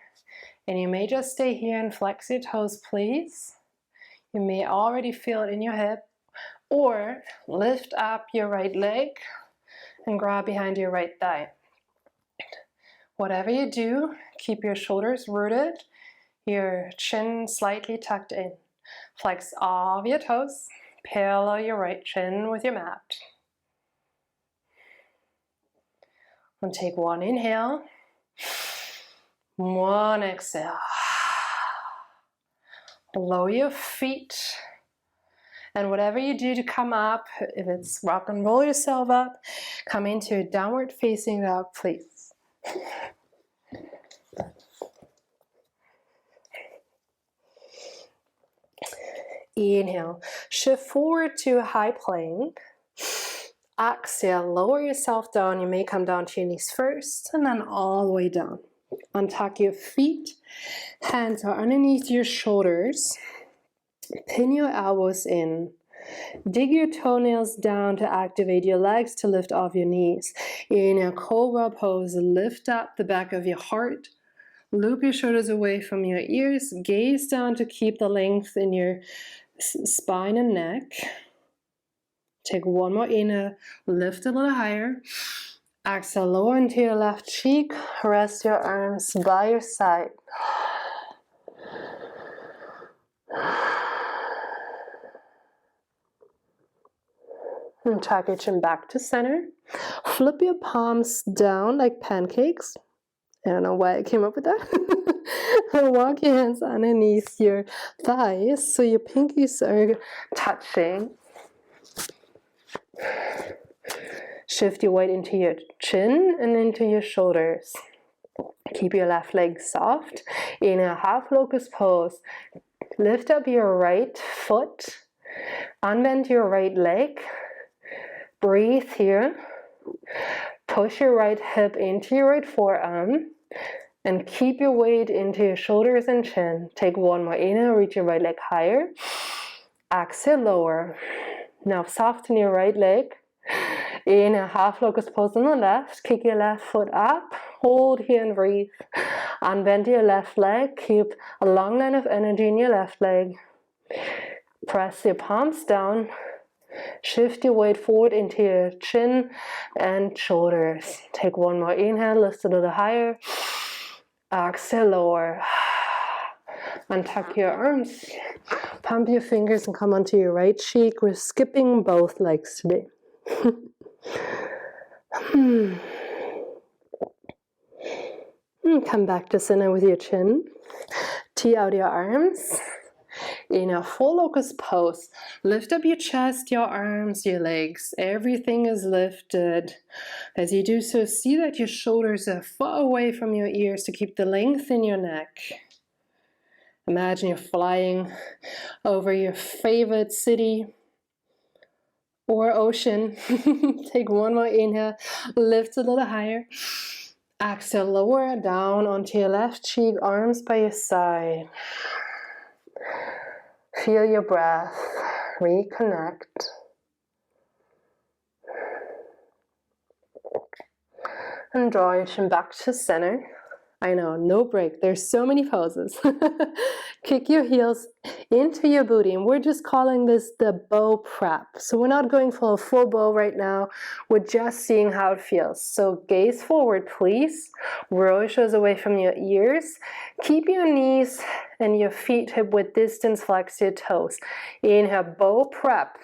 Speaker 2: And you may just stay here and flex your toes, please. You may already feel it in your hip. Or lift up your right leg and grab behind your right thigh. Whatever you do, keep your shoulders rooted, your chin slightly tucked in. Flex all of your toes. Parallel your right chin with your mat. And take one inhale, one exhale. Lower your feet. And whatever you do to come up, if it's rock and roll yourself up, come into a downward facing dog, please. Inhale, shift forward to a high plank. Exhale, lower yourself down. You may come down to your knees first and then all the way down. Untuck your feet. Hands are underneath your shoulders. Pin your elbows in. Dig your toenails down to activate your legs to lift off your knees. In a cobra pose, lift up the back of your heart. Loop your shoulders away from your ears. Gaze down to keep the length in your spine and neck. Take one more inhale, lift a little higher. Exhale, lower into your left cheek. Rest your arms by your side. And tuck your chin back to center. Flip your palms down like pancakes. I don't know why I came up with that. And walk your hands underneath your thighs so your pinkies are touching. Shift your weight into your chin and into your shoulders. Keep your left leg soft. In a half locust pose, lift up your right foot. Unbend your right leg. Breathe here. Push your right hip into your right forearm. And keep your weight into your shoulders and chin. Take one more inhale, reach your right leg higher. Exhale, lower. Now soften your right leg. In a half locust pose on the left. Kick your left foot up. Hold here and breathe. Unbend your left leg. Keep a long line of energy in your left leg. Press your palms down. Shift your weight forward into your chin and shoulders. Take one more inhale, lift a little higher. Exhale, lower. Untuck your arms. Pump your fingers and come onto your right cheek. We're skipping both legs today. Come back to center with your chin. Tee out your arms. In a full locust pose, lift up your chest, your arms, your legs. Everything is lifted. As you do so, see that your shoulders are far away from your ears to keep the length in your neck. Imagine you're flying over your favorite city or ocean. Take one more inhale, lift a little higher. Exhale, lower down onto your left cheek, arms by your side. Feel your breath, reconnect. And draw your chin back to center. I know, no break. There's so many poses. Kick your heels into your booty. And we're just calling this the bow prep. So we're not going for a full bow right now. We're just seeing how it feels. So gaze forward, please. Roll your shoulders away from your ears. Keep your knees and your feet hip width distance, flex your toes. Inhale, bow prep.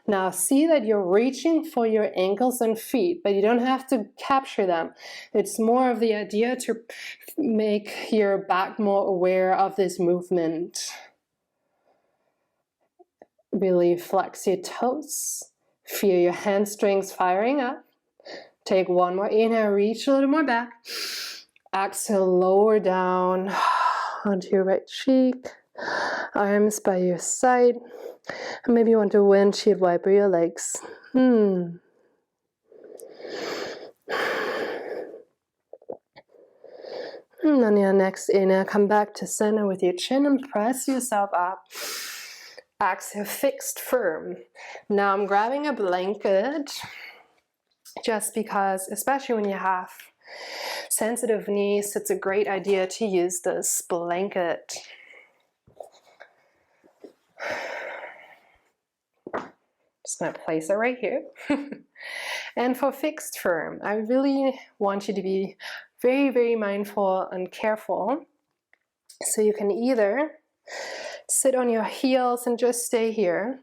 Speaker 2: Now see that you're reaching for your ankles and feet, but you don't have to capture them. It's more of the idea to make your back more aware of this movement. Really flex your toes. Feel your hamstrings firing up. Take one more inhale, reach a little more back. Exhale, lower down onto your right cheek. Arms by your side. And maybe you want to windshield wiper your legs. And on your next inhale, come back to center with your chin and press yourself up. Exhale, fixed firm. Now I'm grabbing a blanket just because, especially when you have sensitive knees, it's a great idea to use this blanket. Just gonna place it right here. And for fixed firm, I really want you to be very, very mindful and careful. So you can either sit on your heels and just stay here.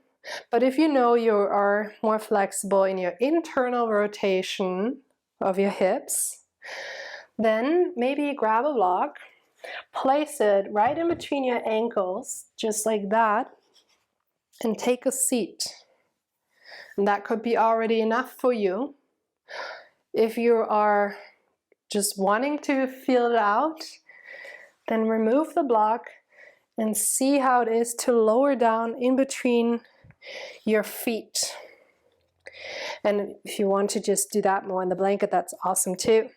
Speaker 2: But if you know you are more flexible in your internal rotation of your hips, then maybe grab a block, place it right in between your ankles, just like that, and take a seat. And that could be already enough for you. If you are just wanting to feel it out, then remove the block and see how it is to lower down in between your feet. And if you want to just do that more in the blanket, that's awesome too.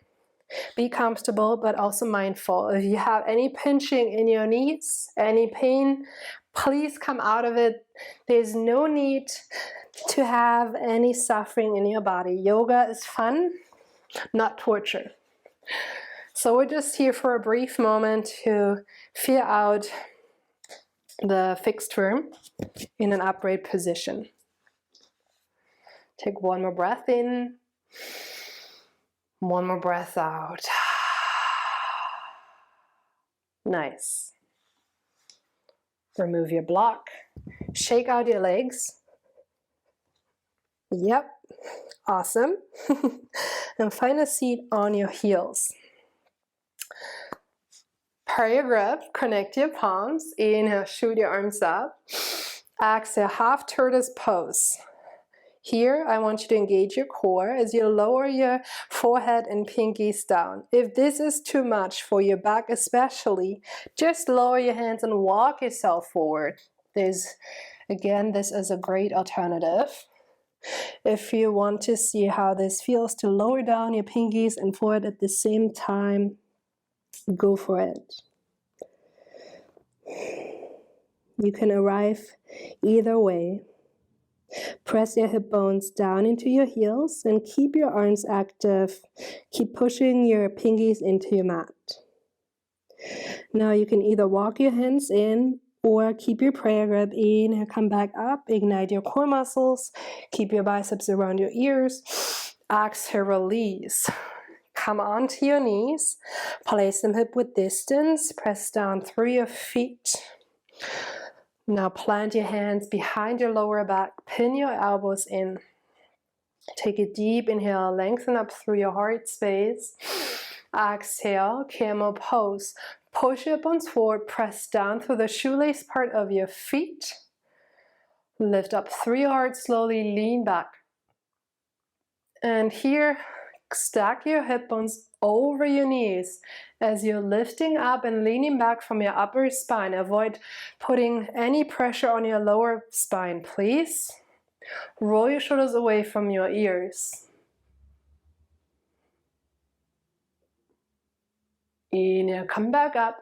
Speaker 2: Be comfortable, but also mindful. If you have any pinching in your knees, any pain, please come out of it. There's no need to have any suffering in your body. Yoga is fun, not torture. So we're just here for a brief moment to feel out the fixed firm in an upright position. Take one more breath in, one more breath out. Nice. Remove your block, shake out your legs. Yep, awesome. And find a seat on your heels. Prayer grip, connect your palms. Inhale, shoot your arms up. Exhale, half tortoise pose. Here, I want you to engage your core as you lower your forehead and pinkies down. If this is too much for your back especially, just lower your hands and walk yourself forward. This is a great alternative. If you want to see how this feels to lower down your pinkies and forehead at the same time, go for it. You can arrive either way. Press your hip bones down into your heels and keep your arms active. Keep pushing your pinkies into your mat. Now you can either walk your hands in or keep your prayer grip in and come back up. Ignite your core muscles. Keep your biceps around your ears. Exhale, release. Come onto your knees. Place them hip width distance. Press down through your feet. Now plant your hands behind your lower back, pin your elbows in. Take a deep inhale, lengthen up through your heart space. Exhale, camel pose. Push your bones forward, press down through the shoelace part of your feet. Lift up through your heart, slowly lean back. And here, stack your hip bones over your knees as you're lifting up and leaning back from your upper spine. Avoid putting any pressure on your lower spine, please. Roll your shoulders away from your ears. Inhale, come back up.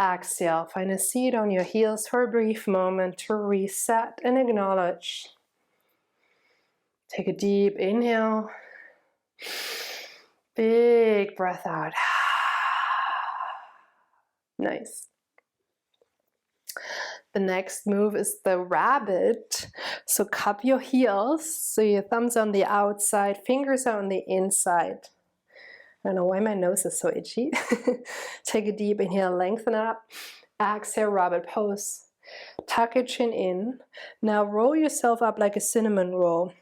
Speaker 2: Exhale, find a seat on your heels for a brief moment to reset and acknowledge. Take a deep inhale. Big breath out. Nice. The next move is the rabbit. So cup your heels. So your thumbs on the outside, fingers are on the inside. I don't know why my nose is so itchy. Take a deep inhale, lengthen up. Exhale, rabbit pose. Tuck your chin in. Now roll yourself up like a cinnamon roll.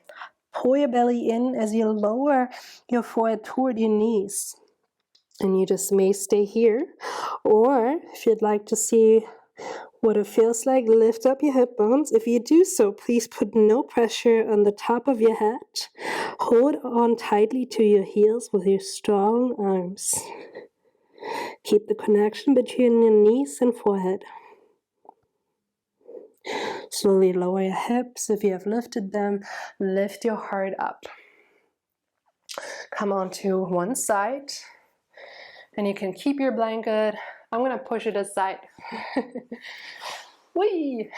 Speaker 2: Pull your belly in as you lower your forehead toward your knees. And you just may stay here. Or if you'd like to see what it feels like, lift up your hip bones. If you do so, please put no pressure on the top of your head. Hold on tightly to your heels with your strong arms. Keep the connection between your knees and forehead. Slowly lower your hips. If you have lifted them, lift your heart up. Come onto one side. And you can keep your blanket. I'm going to push it aside. Whee!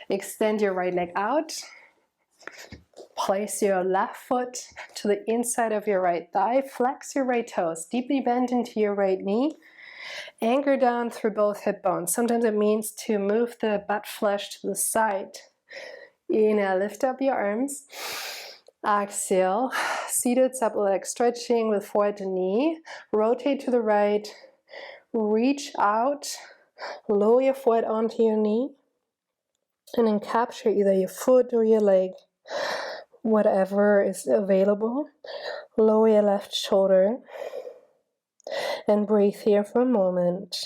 Speaker 2: Extend your right leg out. Place your left foot to the inside of your right thigh. Flex your right toes. Deeply bend into your right knee. Anchor down through both hip bones. Sometimes it means to move the butt flesh to the side. Inhale, lift up your arms. Exhale, seated supple leg stretching with forehead to knee. Rotate to the right. Reach out. Lower your foot onto your knee. And then capture either your foot or your leg, whatever is available. Lower your left shoulder. And breathe here for a moment.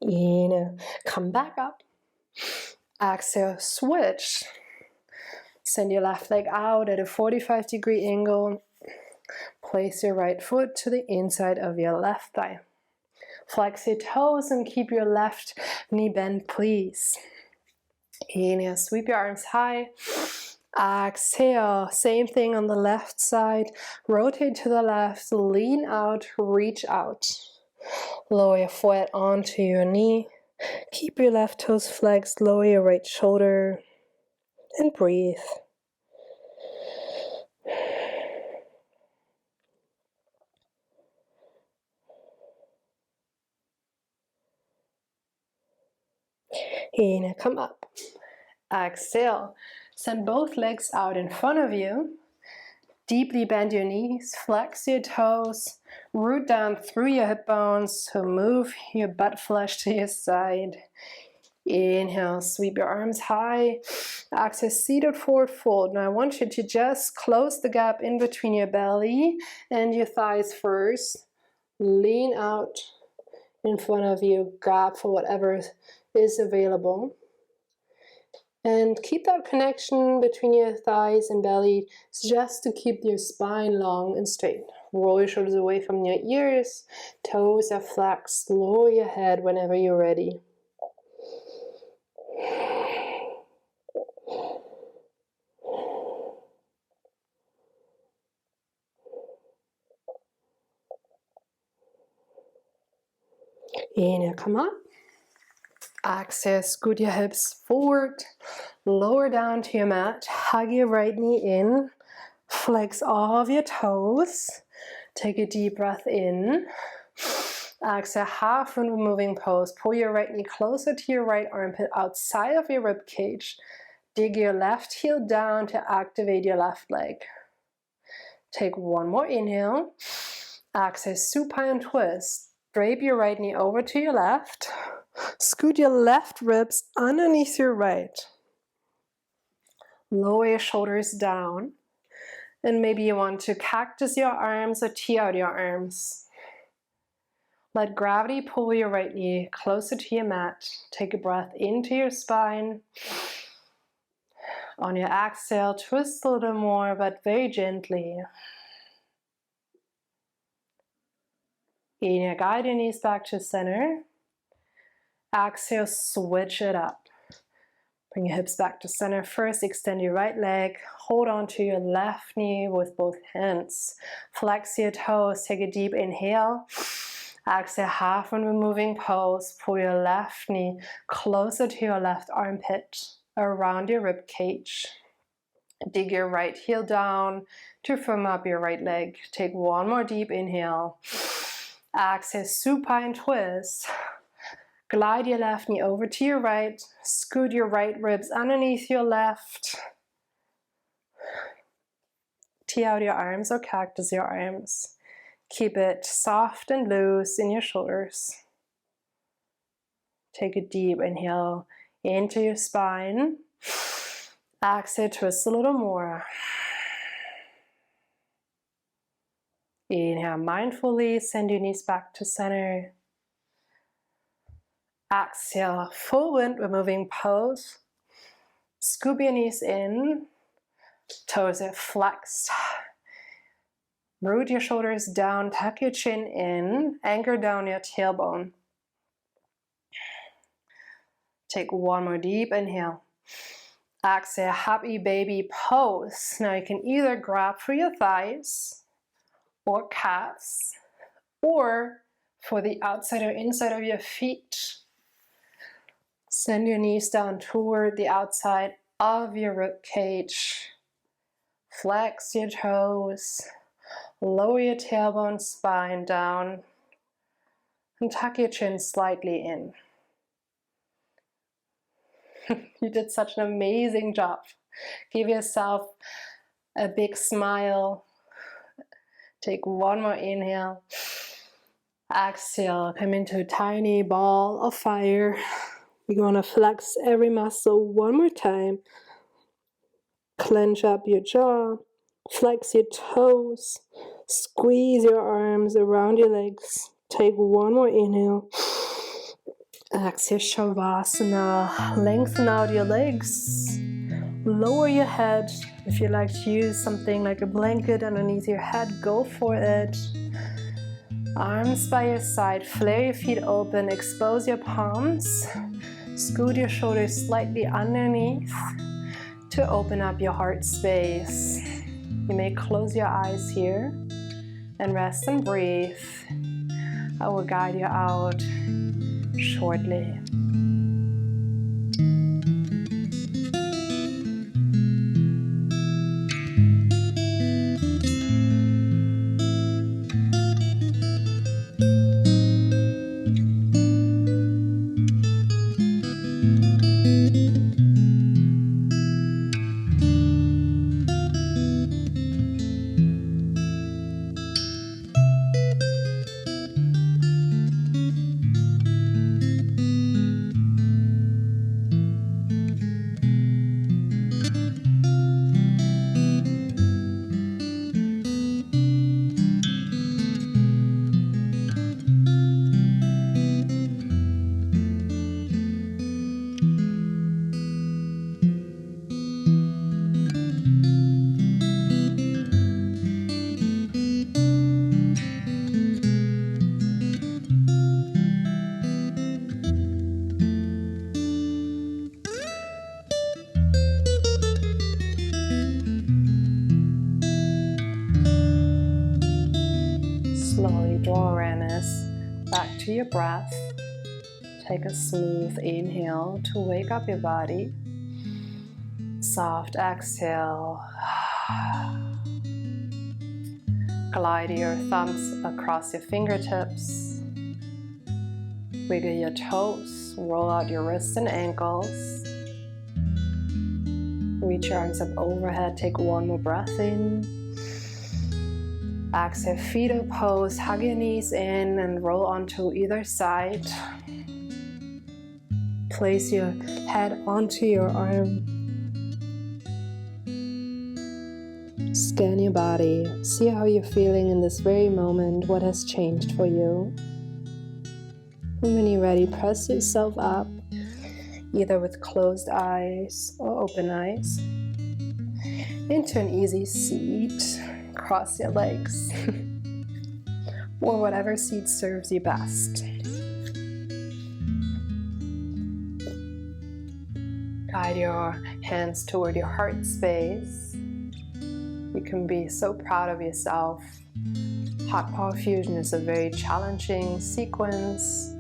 Speaker 2: Inhale, come back up. Exhale, switch. Send your left leg out at a 45-degree angle. Place your right foot to the inside of your left thigh. Flex your toes and keep your left knee bent, please. Inhale, sweep your arms high. Exhale, same thing on the left side. Rotate to the left, lean out, reach out. Lower your foot onto your knee. Keep your left toes flexed, lower your right shoulder, and breathe. Inhale, come up. Exhale, send both legs out in front of you. Deeply bend your knees, flex your toes, root down through your hip bones, so move your butt flesh to your side. Inhale, sweep your arms high. Exhale, seated forward fold. Now I want you to just close the gap in between your belly and your thighs first. Lean out in front of you, grab for whatever is available. And keep that connection between your thighs and belly just to keep your spine long and straight. Roll your shoulders away from your ears. Toes are flexed. Lower your head whenever you're ready. Inhale, come up. Exhale, scoot your hips forward. Lower down to your mat. Hug your right knee in. Flex all of your toes. Take a deep breath in. Exhale, half round moving pose. Pull your right knee closer to your right armpit outside of your rib cage. Dig your left heel down to activate your left leg. Take one more inhale. Exhale, supine twist. Drape your right knee over to your left. Scoot your left ribs underneath your right. Lower your shoulders down. And maybe you want to cactus your arms or tee out your arms. Let gravity pull your right knee closer to your mat. Take a breath into your spine. On your exhale, twist a little more, but very gently. Inhale, guide your knees back to center. Exhale, switch it up. Bring your hips back to center. First, extend your right leg. Hold on to your left knee with both hands. Flex your toes. Take a deep inhale. Exhale, half round moving pose. Pull your left knee closer to your left armpit, around your rib cage. Dig your right heel down to firm up your right leg. Take one more deep inhale. Exhale, supine twist. Glide your left knee over to your right. Scoot your right ribs underneath your left. Tee out your arms or cactus your arms. Keep it soft and loose in your shoulders. Take a deep inhale into your spine. Exhale, twist a little more. Inhale, mindfully send your knees back to center. Exhale, full wind removing pose. Scoop your knees in. Toes are flexed. Root your shoulders down, tuck your chin in, anchor down your tailbone. Take one more deep inhale. Exhale, happy baby pose. Now you can either grab for your thighs or calves, or for the outside or inside of your feet. Send your knees down toward the outside of your rib cage. Flex your toes. Lower your tailbone, spine down. And tuck your chin slightly in. You did such an amazing job. Give yourself a big smile. Take one more inhale. Exhale, come into a tiny ball of fire. We're going to flex every muscle one more time. Clench up your jaw. Flex your toes. Squeeze your arms around your legs. Take one more inhale. Exhale, Savasana. Lengthen out your legs. Lower your head. If you like to use something like a blanket underneath your head, go for it. Arms by your side. Flare your feet open. Expose your palms. Scoot your shoulders slightly underneath to open up your heart space. You may close your eyes here and rest and breathe. I will guide you out shortly. Slowly draw awareness back to your breath. Take a smooth inhale to wake up your body. Soft exhale. Glide your thumbs across your fingertips. Wiggle your toes. Roll out your wrists and ankles. Reach your arms up overhead. Take one more breath in. Exhale, fetal pose. Hug your knees in and roll onto either side. Place your head onto your arm. Scan your body. See how you're feeling in this very moment. What has changed for you? And when you're ready, press yourself up, either with closed eyes or open eyes, into an easy seat. Cross your legs, or whatever seat serves you best. Guide your hands toward your heart space. You can be so proud of yourself. Hot Power Fusion is a very challenging sequence,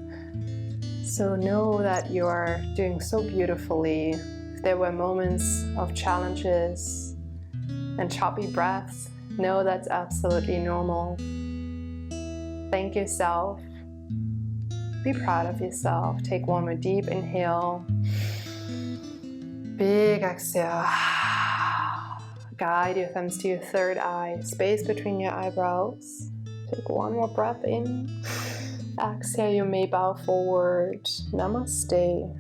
Speaker 2: so know that you are doing so beautifully. If there were moments of challenges and choppy breaths, know that's absolutely normal. Thank yourself. Be proud of yourself. Take one more deep inhale. Big exhale. Guide your thumbs to your third eye. Space between your eyebrows. Take one more breath in. Exhale, you may bow forward. Namaste.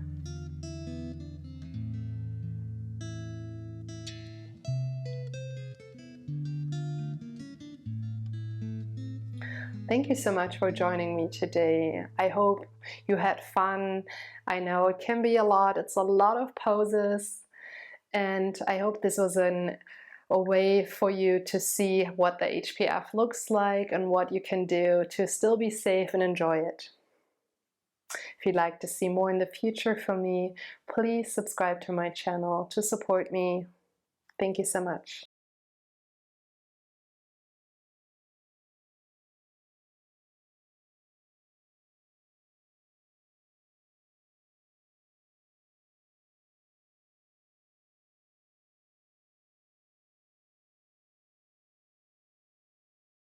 Speaker 2: Thank you so much for joining me today. I hope you had fun. I know it can be a lot. It's a lot of poses. And I hope this was a way for you to see what the HPF looks like and what you can do to still be safe and enjoy it. If you'd like to see more in the future from me, please subscribe to my channel to support me. Thank you so much.